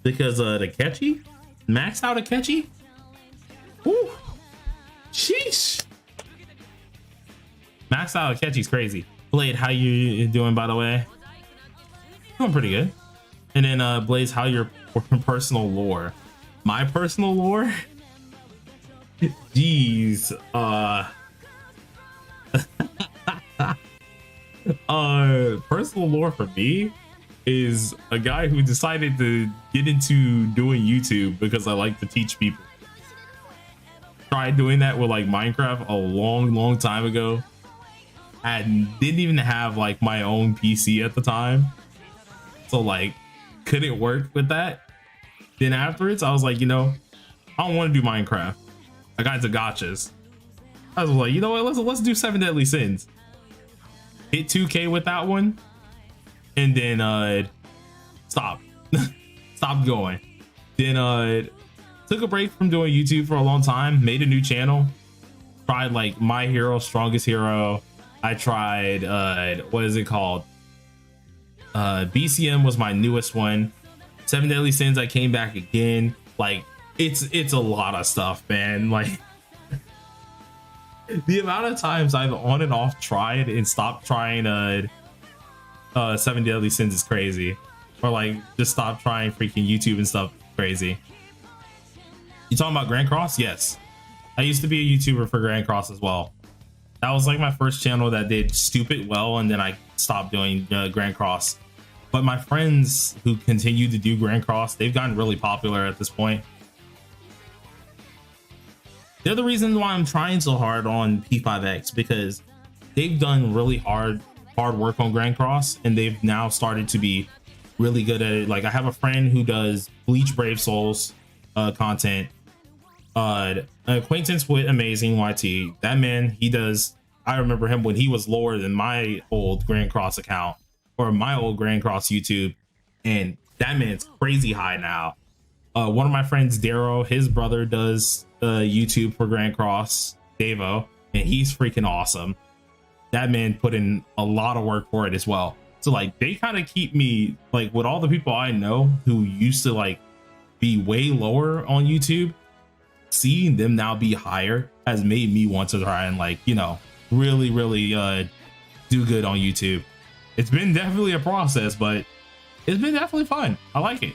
Because Akechi, max out Akechi. Woo, sheesh. Max out Akechi's crazy. Blade, how you doing, by the way? Doing pretty good. And then Blaze, how your personal lore? My personal lore? Jeez. Personal lore for me is a guy who decided to get into doing YouTube because I like to teach people. Tried doing that with like Minecraft a long time ago. I didn't even have like my own PC at the time, so like couldn't work with that. Then afterwards, I was like, you know, I don't want to do Minecraft. I got into gotchas. I was like, you know what? Let's do 7 Deadly Sins. Hit 2K with that one, and then stop. Stopped going. Then took a break from doing YouTube for a long time. Made a new channel. Tried like My Hero, Strongest Hero. I tried what is it called? BCM was my newest one. 7 Deadly Sins, I came back again. Like it's a lot of stuff, man. Like the amount of times I've on and off tried and stopped trying 7 Deadly Sins is crazy. Or like just stop trying freaking YouTube and stuff, crazy. You talking about Grand Cross? Yes. I used to be a YouTuber for Grand Cross as well. That was like my first channel that did stupid well, and then I stopped doing Grand Cross. But my friends who continue to do Grand Cross, they've gotten really popular at this point. They're the reason why I'm trying so hard on P5X, because they've done really hard work on Grand Cross, and they've now started to be really good at it. Like I have a friend who does Bleach Brave Souls content. An acquaintance with Amazing YT. That man, he does. I remember him when he was lower than my old Grand Cross account or my old Grand Cross YouTube, and that man's crazy high now. One of my friends, Darrow, his brother does YouTube for Grand Cross, Davo, and he's freaking awesome. That man put in a lot of work for it as well. So like they kind of keep me like with all the people I know who used to like be way lower on YouTube. Seeing them now be higher has made me want to try and like, you know, really do good on YouTube. It's been definitely a process, but it's been definitely fun. I like it.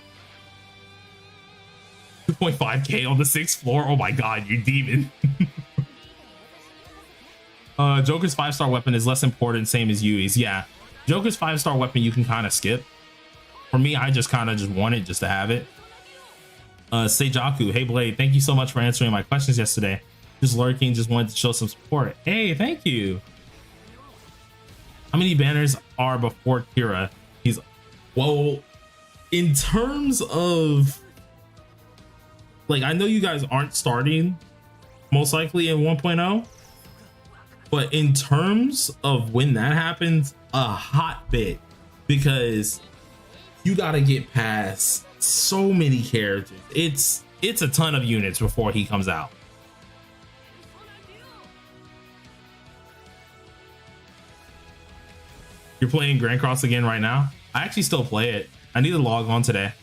2.5K on the 6th floor. Oh my god, you demon. Joker's 5-star weapon is less important, same as Yui's. Yeah, Joker's 5-star weapon you can kind of skip. For me, I just kind of just want it just to have it. Seijaku, hey Blade, thank you so much for answering my questions yesterday. Just lurking, just wanted to show some support. Hey, thank you. How many banners are before Kira? He's, well, in terms of like, I know you guys aren't starting most likely in 1.0, but in terms of when that happens, a hot bit, because you got to get past so many characters. It's a ton of units before he comes out. You're playing Grand Cross again right now? I actually still play it. I need to log on today.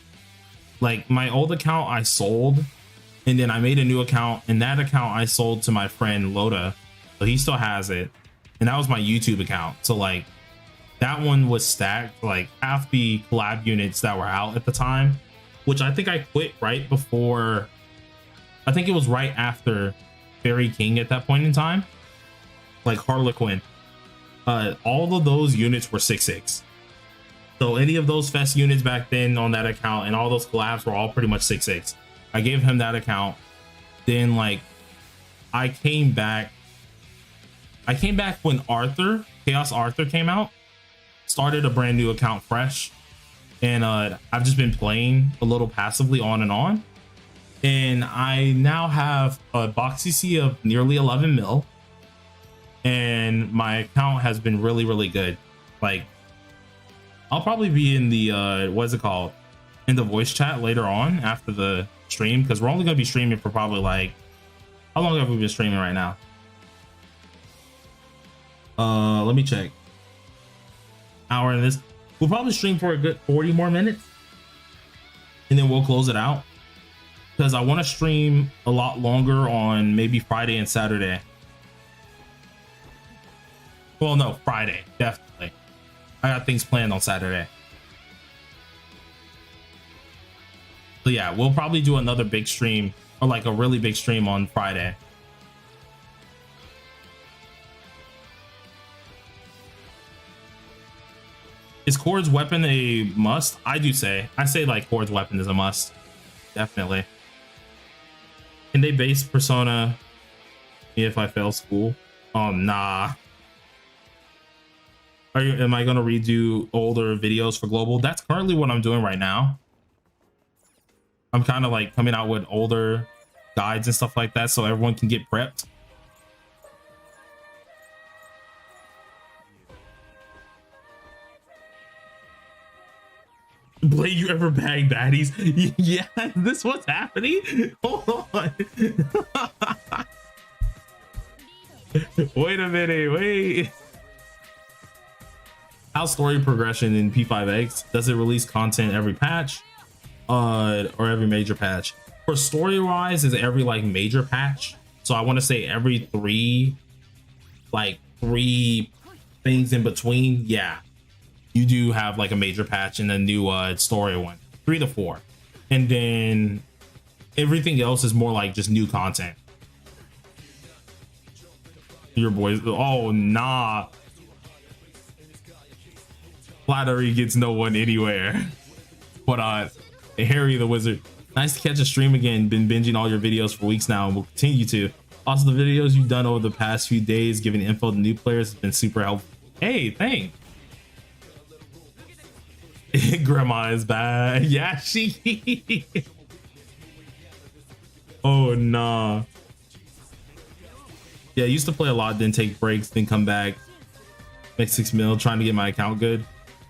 Like my old account I sold, and then I made a new account, and that account I sold to my friend Loda, so he still has it, and that was my YouTube account. So like that one was stacked, like half the collab units that were out at the time, which I think I quit right before, I think it was right after Fairy King at that point in time, like Harlequin. All of those units were 6.6. So any of those fest units back then on that account and all those collabs were all pretty much 6.6. I gave him that account. Then like I came back when Chaos Arthur came out, started a brand new account fresh. And I've just been playing a little passively on and on. And I now have a box CC of nearly 11 mil. And my account has been really good. Like, I'll probably be in the, what is it called? In the voice chat later on after the stream. Because we're only going to be streaming for probably like, how long have we been streaming right now? Let me check. Hour in this. We'll probably stream for a good 40 more minutes, and then we'll close it out, because I want to stream a lot longer on maybe Friday and Saturday. Well, no, Friday, definitely. I got things planned on Saturday. So yeah, we'll probably do another big stream, or like a really big stream on Friday. Is Cord's weapon a must? I say like Cord's weapon is a must. Definitely. Can they base Persona me if I fail school? Oh, nah. Am I gonna redo older videos for global? That's currently what I'm doing right now. I'm kind of like coming out with older guides and stuff like that so everyone can get prepped. Blade, you ever bag baddies? Yeah, this what's happening? Hold on. Wait a minute, wait. How's story progression in P5X? Does it release content every patch? Or every major patch? For story wise, is every like major patch. So I want to say every three things in between. Yeah, you do have like a major patch and a new story one, 3 to 4, and then everything else is more like just new content. Your boys, oh nah, flattery gets no one anywhere. But Harry the Wizard, nice to catch a stream again. Been binging all your videos for weeks now and will continue to. Also, the videos you've done over the past few days giving info to new players has been super helpful. Hey, thanks. Grandma is bad. Yeah, she. Oh nah. Yeah, I used to play a lot, then take breaks, then come back, make 6 mil, trying to get my account good.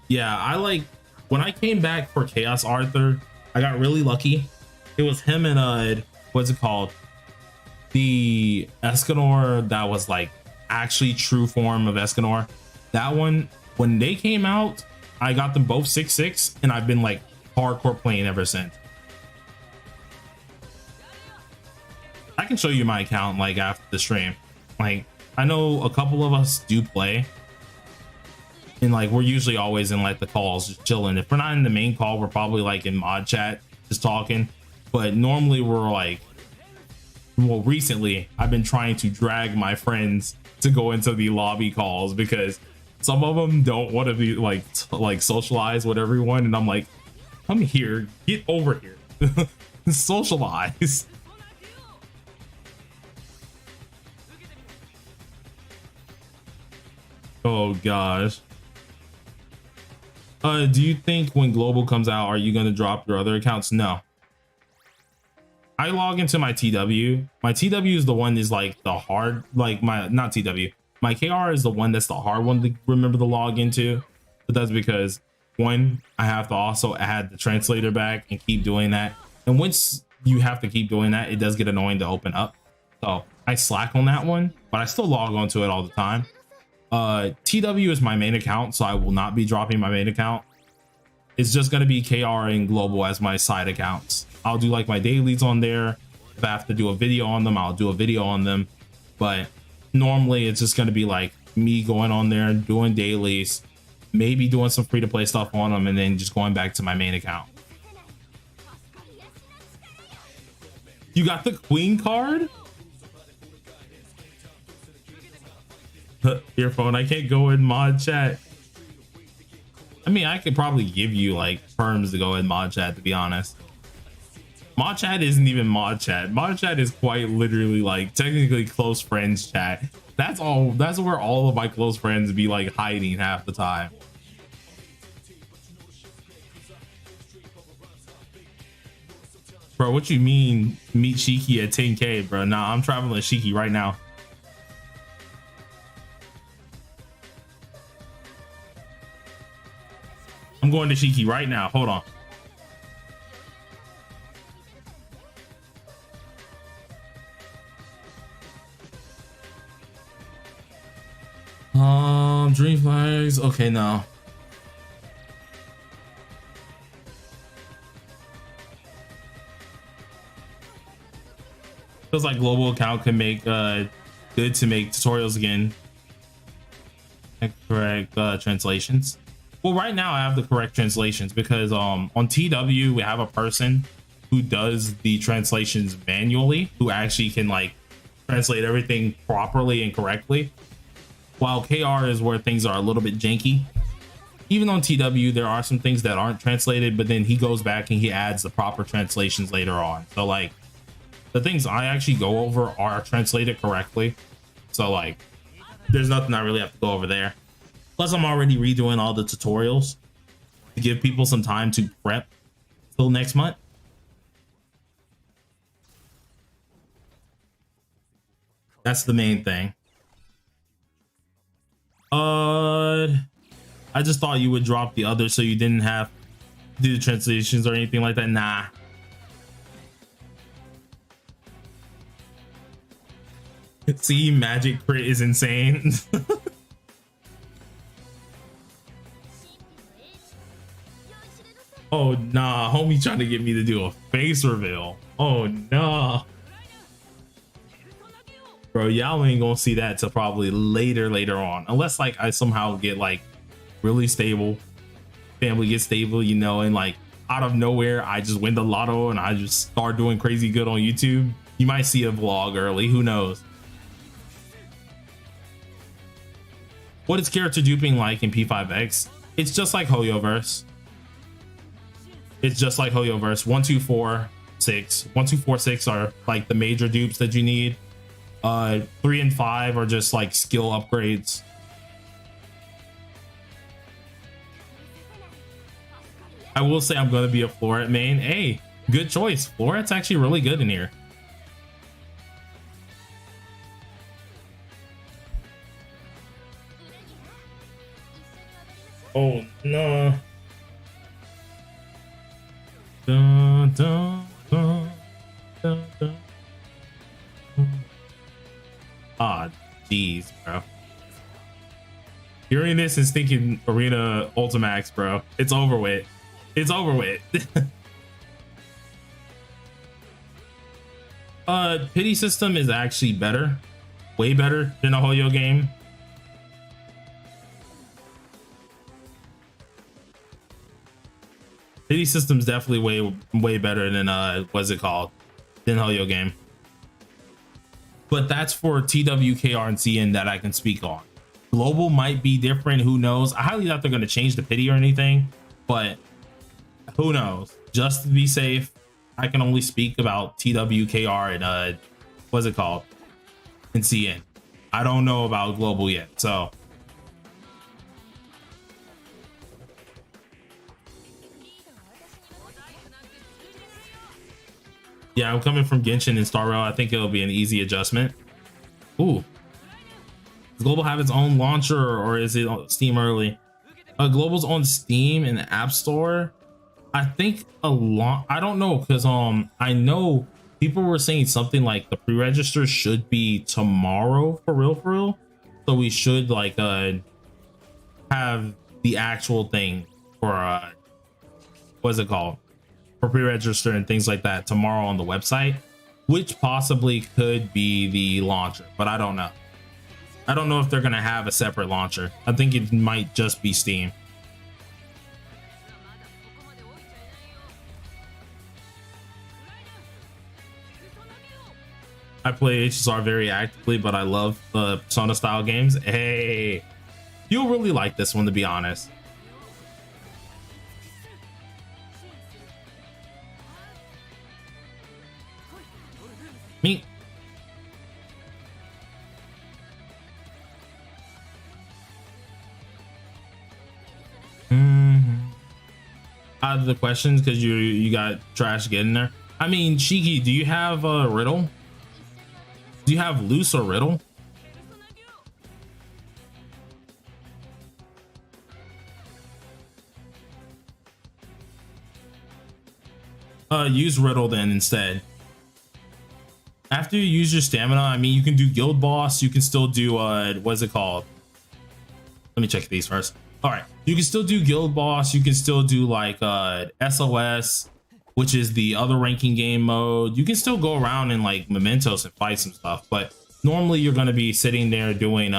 Yeah, I like when I came back for Chaos Arthur, I got really lucky. It was him and what's it called? The Escanor that was like actually true form of Escanor. That one, when they came out, I got them both 6-6, and I've been like hardcore playing ever since. I can show you my account like after the stream. Like, I know a couple of us do play, and like we're usually always in like the calls just chilling. If we're not in the main call, we're probably like in mod chat just talking, but normally we're like, well, recently I've been trying to drag my friends to go into the lobby calls because some of them don't want to be like socialize with everyone, and I'm like, come here, get over here. Socialize. Oh gosh. Do you think when global comes out, are you going to drop your other accounts? No. I log into my TW. My TW is the one is like the hard, like not TW. My KR is the one that's the hard one to remember to log into. But that's because one, I have to also add the translator back and keep doing that. And once you have to keep doing that, it does get annoying to open up. So I slack on that one, but I still log onto it all the time. TW is my main account, so I will not be dropping my main account. It's just going to be KR and global as my side accounts. I'll do like my dailies on there. If I have to do a video on them, I'll do a video on them. But normally it's just going to be like me going on there and doing dailies, maybe doing some free to play stuff on them, and then just going back to my main account. You got the queen card? Earphone, I can't go in mod chat. I mean, I could probably give you like perms to go in mod chat, to be honest. Mod chat isn't even mod chat. Mod chat is quite literally like technically close friends chat. That's all. That's where all of my close friends be like hiding half the time. Bro, what you mean meet Shiki at 10K, bro? Nah, I'm traveling to Shiki right now. I'm going to Shiki right now. Hold on. Dream flags. Okay, now. Feels like global account can make good to make tutorials again. Correct translations. Well, right now I have the correct translations because on TW we have a person who does the translations manually, who actually can like translate everything properly and correctly, while KR is where things are a little bit janky. Even on TW there are some things that aren't translated, but then he goes back and he adds the proper translations later on. So like the things I actually go over are translated correctly, so like there's nothing I really have to go over there. Plus, I'm already redoing all the tutorials to give people some time to prep till next month. That's the main thing. I just thought you would drop the other so you didn't have to do the translations or anything like that. Nah. See, magic crit is insane. Oh nah, homie trying to get me to do a face reveal. Oh nah. Bro, y'all ain't gonna see that till probably later on. Unless like I somehow get like really stable, family gets stable, you know, and like out of nowhere I just win the lotto and I just start doing crazy good on YouTube. You might see a vlog early, who knows? What is character duping like in P5X? It's just like Hoyoverse. It's just like Hoyoverse. 1, 2, 4, 6. 1, 2, 4, 6 are like the major dupes that you need. 3 and 5 are just like skill upgrades. I will say I'm gonna be a Floret main. Hey, good choice. Floret's actually really good in here. Oh no. Dun, dun, dun, dun, dun. Ah, jeez, bro. Hearing this is thinking Arena Ultimax, bro. It's over with. It's over with. Pity system is actually better. Way better than a Hoyo game. Pity system's definitely way better than what's it called? Than Hoyo game. But that's for TWKR and CN that I can speak on. Global might be different, who knows? I highly doubt they're gonna change the pity or anything, but who knows? Just to be safe, I can only speak about TWKR and what's it called? And CN. I don't know about global yet, so yeah, I'm coming from Genshin and Star Rail. I think it'll be an easy adjustment. Ooh. Does Global have its own launcher or is it on Steam early? Global's on Steam and the App Store. I think a lot. I don't know because I know people were saying something like the pre-register should be tomorrow for real. So we should like have the actual thing for what's it called? For pre-register and things like that tomorrow on the website, which possibly could be the launcher, but I don't know. I don't know if they're gonna have a separate launcher. I think it might just be Steam. I play HSR very actively, but I love the Persona style games. Hey, you'll really like this one, to be honest. Me. Out of the questions, because you got trash getting there. I mean, Shiki, do you have a riddle? Do you have loose or riddle? Use riddle then instead. After you use your stamina, I mean, you can do guild boss. You can still do what's it called? Let me check these first. All right, you can still do guild boss. You can still do like SOS, which is the other ranking game mode. You can still go around and like mementos and fight some stuff, but normally you're going to be sitting there doing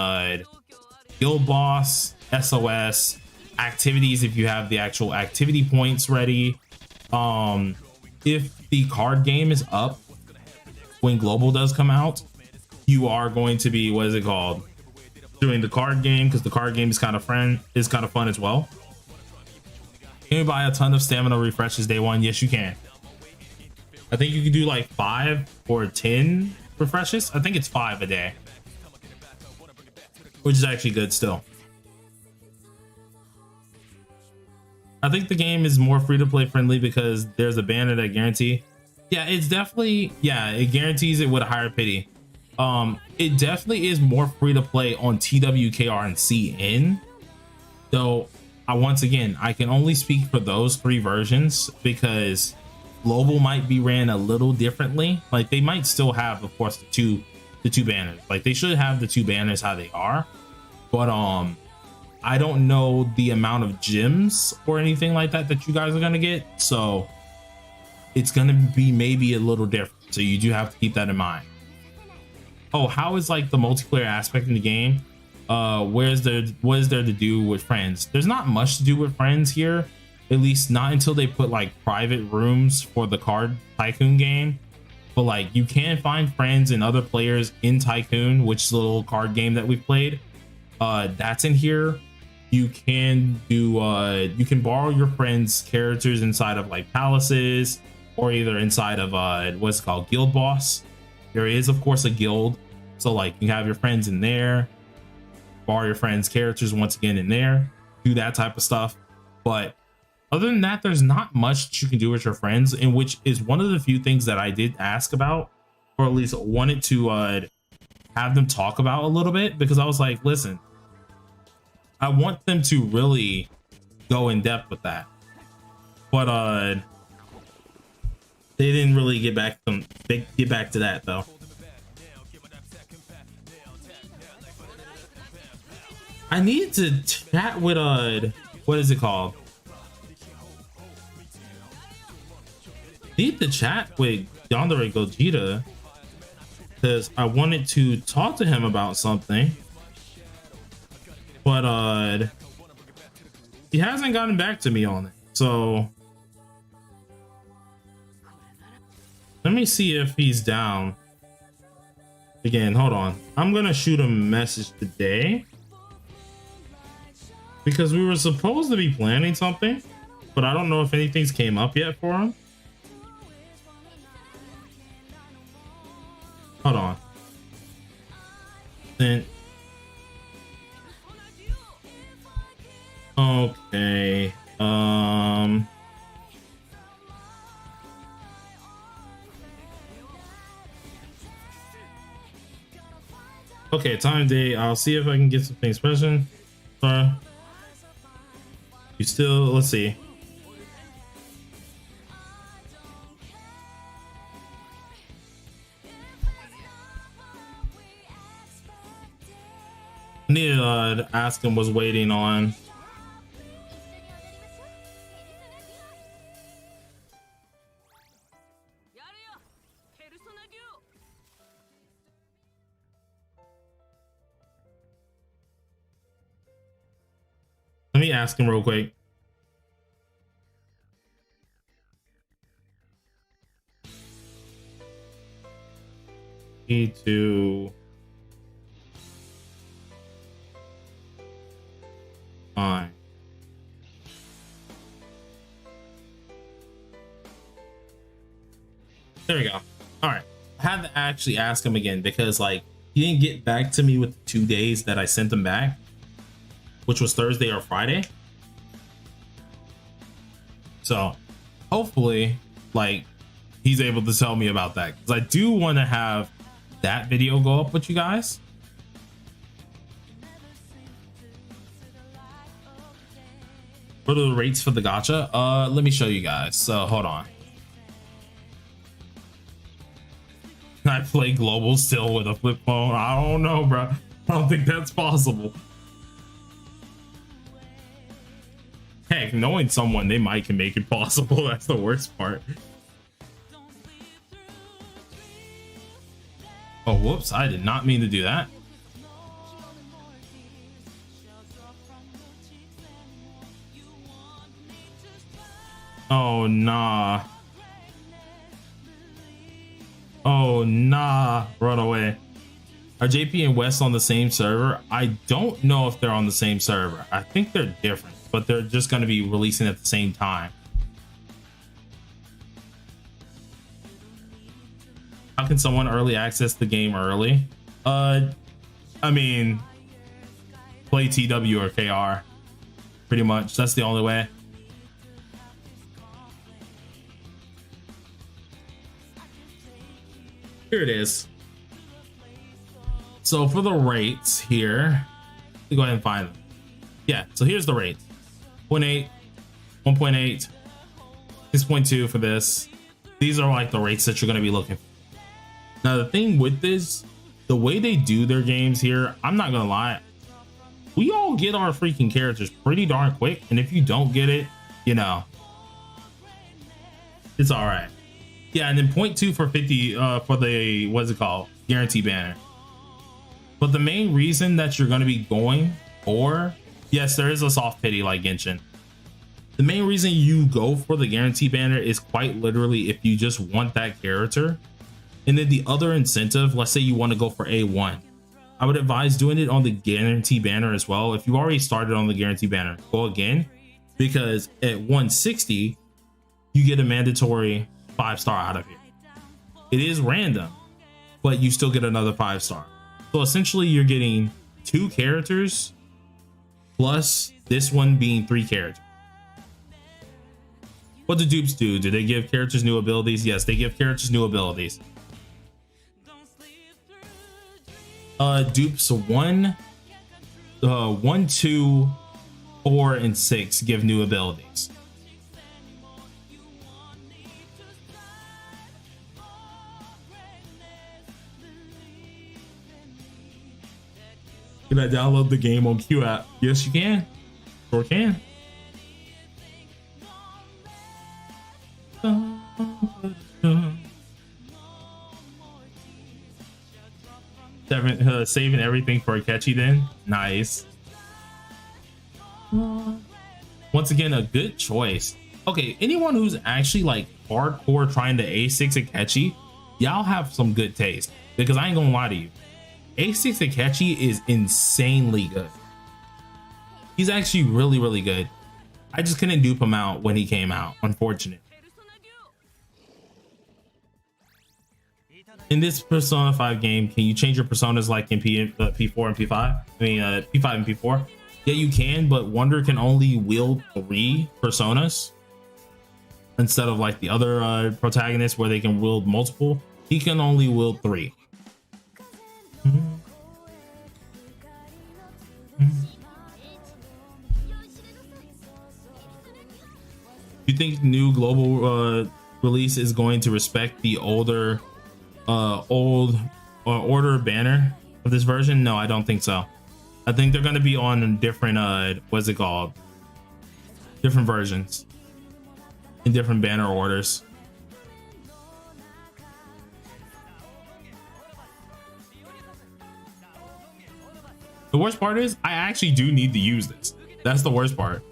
guild boss, SOS, activities if you have the actual activity points ready. If the card game is up when global does come out, you are going to be, what is it called, doing the card game, because the card game is kind of fun as well. Can you buy a ton of stamina refreshes day one? Yes, you can. I think you can do like 5 or 10 refreshes. I think it's 5 a day, which is actually good still. I think the game is more free to play friendly because there's a banner that guarantee. Yeah, it's definitely, yeah, it guarantees it with a higher pity. It definitely is more free to play on TWKR and CN. Though, once again, I can only speak for those 3 versions because global might be ran a little differently. Like they might still have, of course, the two banners. Like they should have the 2 banners how they are, but I don't know the amount of gems or anything like that that you guys are gonna get, so it's gonna be maybe a little different. So you do have to keep that in mind. Oh, how is like the multiplayer aspect in the game? What is there to do with friends? There's not much to do with friends here, at least not until they put like private rooms for the card tycoon game. But like you can find friends and other players in Tycoon, which is a little card game that we played. That's in here. You can do you can borrow your friends' characters inside of like palaces, or either inside of what's called guild boss. There is of course a guild, so like you have your friends in there, borrow your friends' characters once again in there, do that type of stuff. But other than that, there's not much that you can do with your friends, in which is one of the few things that I did ask about, or at least wanted to have them talk about a little bit, because I was like, listen, I want them to really go in depth with that. But they didn't really get back to that though. I need to chat with what is it called? Need to chat with Yandere Gogeta because I wanted to talk to him about something, but he hasn't gotten back to me on it. So let me see if he's down. Again, hold on. I'm gonna shoot a message today because we were supposed to be planning something, but I don't know if anything's came up yet for him. Hold on. Then okay. Okay, time day. I'll see if I can get some things present. You still, let's see. I need to ask him what's waiting on. Let me ask him real quick. Need to fine. There we go. All right. I had to actually ask him again because like he didn't get back to me with the 2 days that I sent him back, which was Thursday or Friday. So hopefully like he's able to tell me about that, because I do want to have that video go up with you guys. What are the rates for the gacha? Let me show you guys. So hold on. I play global still with a flip phone. I don't know, bro. I don't think that's possible. Heck, knowing someone, they might can make it possible. That's the worst part. Oh, whoops. I did not mean to do that. Oh, nah. Oh, nah. Run away. Are JP and West on the same server? I don't know if they're on the same server. I think they're different, but they're just going to be releasing at the same time. How can someone early access the game early? I mean, play TW or KR. Pretty much. That's the only way. here it is. So for the rates here, we go ahead and find them. Yeah, so here's the rates: 0.8, 1.8, 6.2 for this. These are like the rates that you're going to be looking for. Now the thing with this, the way they do their games here, I'm not gonna lie, we all get our freaking characters pretty darn quick, and if you don't get it, you know, it's all right. Yeah, and then 0.2 for 50 for the, what's it called, guarantee banner. But the main reason that you're going to be going for, yes, there is a soft pity like Genshin. The main reason you go for the guarantee banner is quite literally if you just want that character. And then the other incentive, let's say you want to go for A1, I would advise doing it on the guarantee banner as well. If you already started on the guarantee banner, go again, because at 160 you get a mandatory 5-star out of here. It is random, but you still get another 5-star. So essentially you're getting 2 characters plus this one being 3 characters. What do dupes do? Do they give characters new abilities? Yes, they give characters new abilities. Dupes 1, 2, 4, and 6 give new abilities. Can I download the game on Q app? Yes, you can. Sure can. Saving everything for Akechi then. Nice. Once again, a good choice. Okay, anyone who's actually like hardcore trying to A6 Akechi, y'all have some good taste, because I ain't gonna lie to you, A6 Akechi is insanely good. He's actually really good. I just couldn't dupe him out when he came out, unfortunate. In this Persona 5 game, can you change your personas like in P4 and P5? I mean, P5 and P4? Yeah, you can, but Wonder can only wield 3 personas instead of like the other protagonists where they can wield multiple. He can only wield 3. You think new global release is going to respect the older old order banner of this version? No, I don't think so. I think they're going to be on different what's it called, different versions in different banner orders. The worst part is I actually do need to use this. That's the worst part.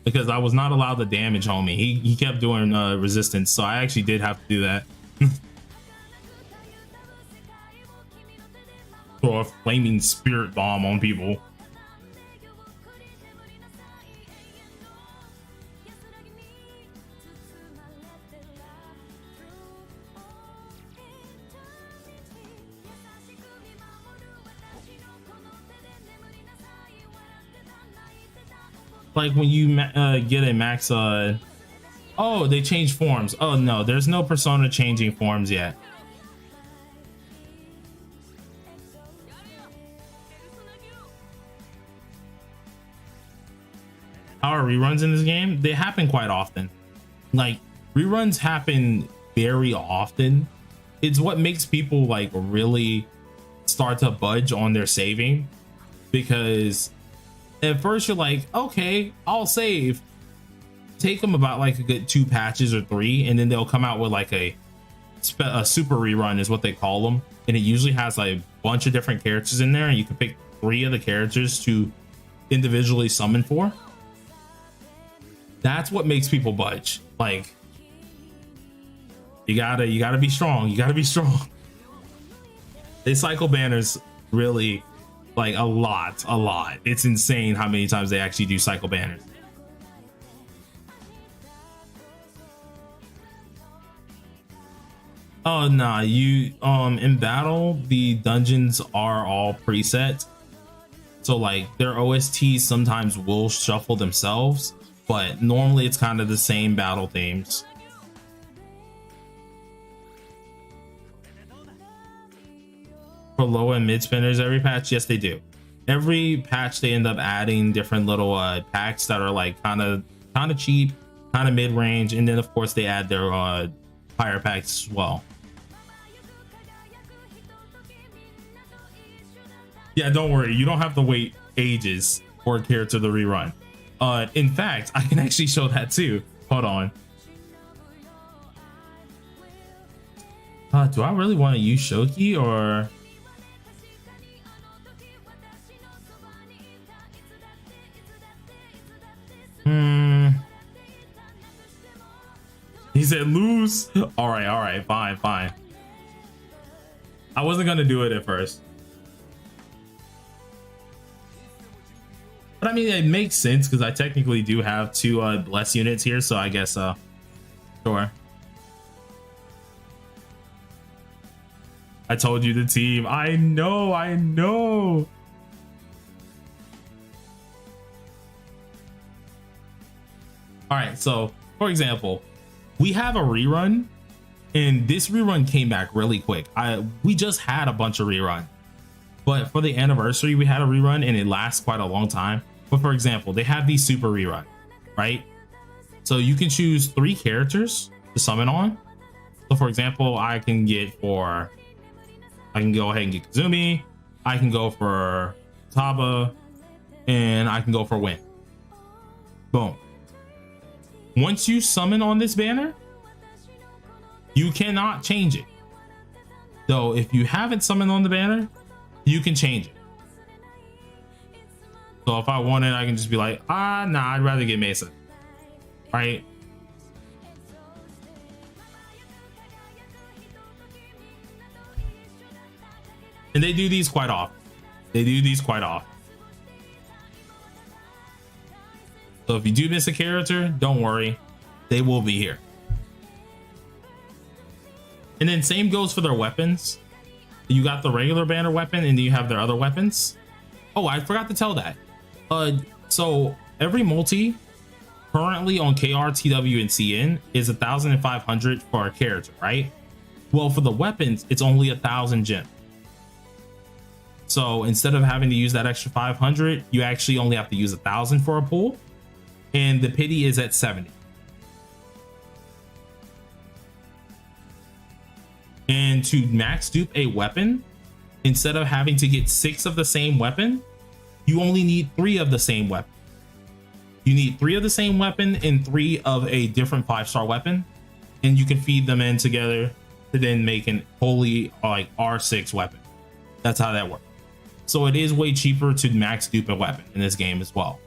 Because I was not allowed to damage homie. He kept doing resistance, so I actually did have to do that. Throw a flaming spirit bomb on people. Like when you get a max oh, they changed forms. Oh no, there's no persona changing forms yet. How are reruns in this game? They happen quite often. Like reruns happen very often. It's what makes people like really start to budge on their saving, because at first you're like, okay, I'll save. Take them about like a good 2 patches or 3, and then they'll come out with like a super rerun is what they call them, and it usually has like a bunch of different characters in there, and you can pick 3 of the characters to individually summon for. That's what makes people budge. Like you gotta be strong. You gotta be strong. They cycle banners really like a lot. It's insane how many times they actually do cycle banners. Oh nah, you in battle the dungeons are all preset, So like their OSTs sometimes will shuffle themselves, but normally it's kind of the same battle themes. For low and mid spinners every patch, yes they do. Every patch they end up adding different little packs that are like kind of cheap, kind of mid-range, and then of course they add their higher packs as well. Yeah, don't worry, you don't have to wait ages for a character to rerun. In fact, I can actually show that too. Hold on. Do I really want to use Shoki or? He said lose. All right, fine. I wasn't gonna do it at first, but I mean it makes sense because I technically do have two bless units here, so I guess sure. I told you the team. I know. All right, so for example, we have a rerun, and this rerun came back really quick. We just had a bunch of rerun, but for the anniversary we had a rerun and it lasts quite a long time. But for example, they have these super rerun, right? So you can choose 3 characters to summon on. So for example, I can go ahead and get Kazumi, I can go for Taba, and I can go for Win. Boom. Once you summon on this banner, you cannot change it. Though if you haven't summoned on the banner, you can change it. So if I want it, I can just be like, nah, I'd rather get Mesa, right? And they do these quite often. So if you do miss a character, don't worry, they will be here. And then same goes for their weapons. You got the regular banner weapon, and then you have their other weapons. Oh, I forgot to tell that. So every multi currently on KR, TW, and CN is 1,500 for a character, right? Well, for the weapons, it's only 1,000 gem. So instead of having to use that extra 500, you actually only have to use 1,000 for a pull, and the pity is at 70. And to max dupe a weapon, instead of having to get 6 of the same weapon, you only need 3 of the same weapon. You need 3 of the same weapon and 3 of a different 5-star weapon, and you can feed them in together to then make an wholly like R6 weapon. That's how that works. So it is way cheaper to max dupe a weapon in this game as well.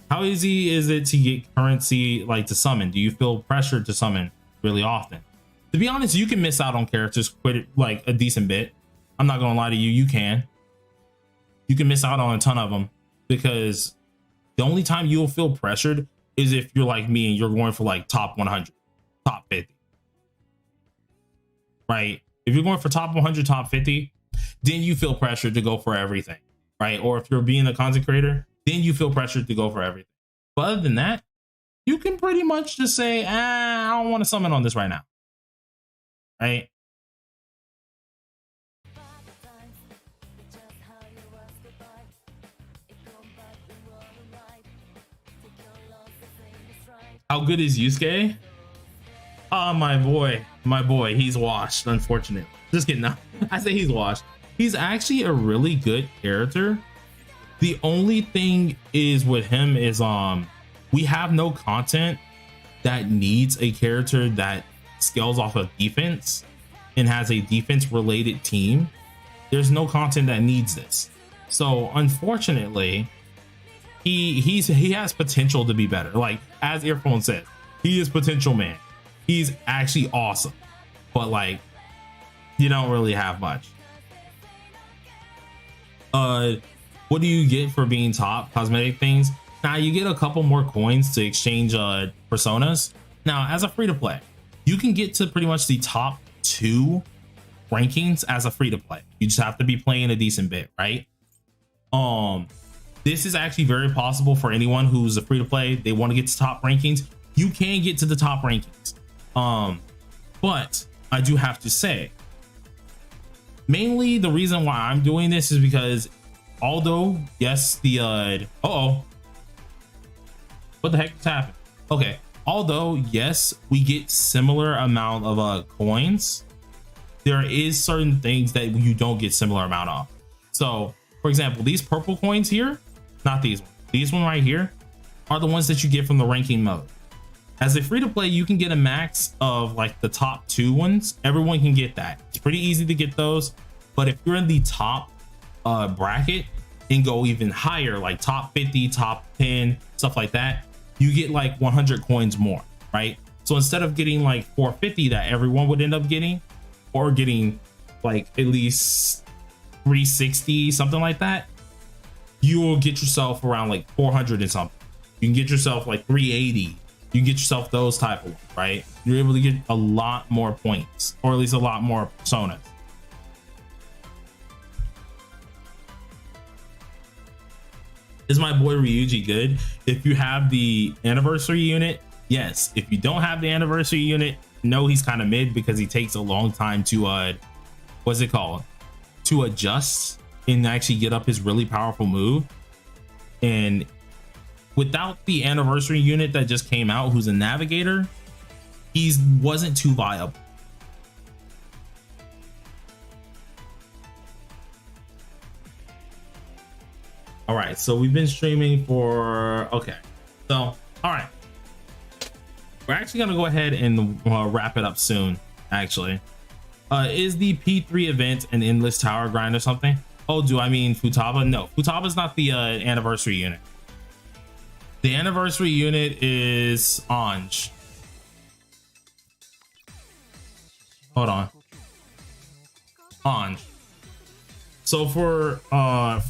How easy is it to get currency, like to summon? Do you feel pressured to summon really often? To be honest, you can miss out on characters quite like a decent bit. I'm not gonna lie to you, you can miss out on a ton of them, because the only time you'll feel pressured is if you're like me and you're going for like top 100, top 50, right? If you're going for top 100, top 50, then you feel pressured to go for everything, right? Or if you're being a content creator, then you feel pressured to go for everything. But other than that, you can pretty much just say, I don't want to summon on this right now, right? How good is Yusuke? My boy, he's washed, unfortunately. Just kidding. No, I say he's washed. He's actually a really good character. The only thing is with him is we have no content that needs a character that scales off of defense and has a defense related team. There's no content that needs this. So unfortunately, he has potential to be better. Like as Earphone said, he is potential, man. He's actually awesome, but like you don't really have much. What do you get for being top? Cosmetic things. Now you get a couple more coins to exchange personas. Now as a free to play, you can get to pretty much the top 2 rankings as a free to play. You just have to be playing a decent bit, right? This is actually very possible for anyone who's a free to play. They want to get to top rankings. You can get to the top rankings. But I do have to say, mainly the reason why I'm doing this is because although yes, the what the heck just happened? Okay, although yes, we get similar amount of coins, there is certain things that you don't get similar amount of. So for example, these purple coins here, not these ones, these one right here are the ones that you get from the ranking mode. As a free to play, you can get a max of like the top 2 ones. Everyone can get that. It's pretty easy to get those. But if you're in the top bracket and go even higher, like top 50, top 10, stuff like that, you get like 100 coins more, right? So instead of getting like 450 that everyone would end up getting, or getting like at least 360, something like that, you will get yourself around like 400 and something. You can get yourself like 380. You get yourself those type of ones, right? You're able to get a lot more points, or at least a lot more personas. Is my boy Ryuji good? If you have the anniversary unit, yes. If you don't have the anniversary unit, no, he's kind of mid because he takes a long time to what's it called, to adjust and actually get up his really powerful move. And without the anniversary unit that just came out, who's a navigator, he wasn't too viable. All right, so we've been streaming for, okay. So, all right. We're actually gonna go ahead and wrap it up soon, actually. Is the P3 event an endless tower grind or something? Oh, do I mean Futaba? No, Futaba's not the anniversary unit. The anniversary unit is Anj. Hold on. Anj. So for our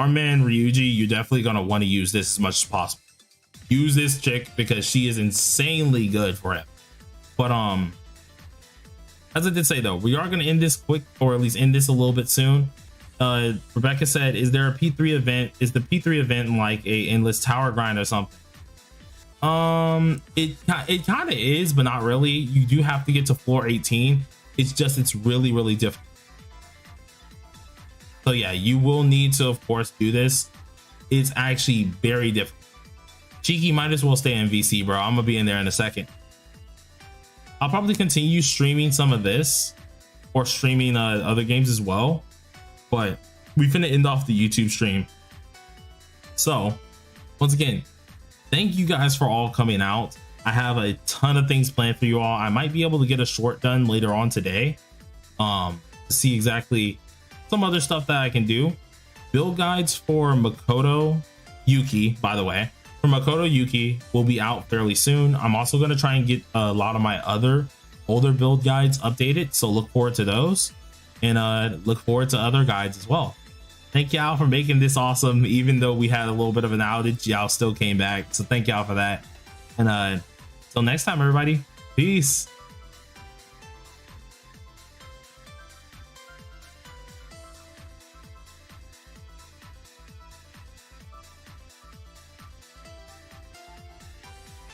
man Ryuji, you're definitely gonna want to use this as much as possible. Use this chick because she is insanely good for him. But as I did say though, we are gonna end this quick, or at least end this a little bit soon. Rebecca said, is there a P3 event? Is the P3 event like a endless tower grind or something? It kind of is, but not really. You do have to get to floor 18. It's just, it's really, really difficult. So yeah, you will need to, of course, do this. It's actually very difficult. Cheeky might as well stay in VC, bro. I'm gonna be in there in a second. I'll probably continue streaming some of this, or streaming other games as well. But we finna end off the YouTube stream. So once again, thank you guys for all coming out. I have a ton of things planned for you all. I might be able to get a short done later on today to see exactly some other stuff that I can do. Build guides for Makoto Yuki, by the way, for Makoto Yuki will be out fairly soon. I'm also going to try and get a lot of my other older build guides updated, so look forward to those. And look forward to other guides as well. Thank y'all for making this awesome. Even though we had a little bit of an outage, y'all still came back. So thank y'all for that. And till next time, everybody. Peace.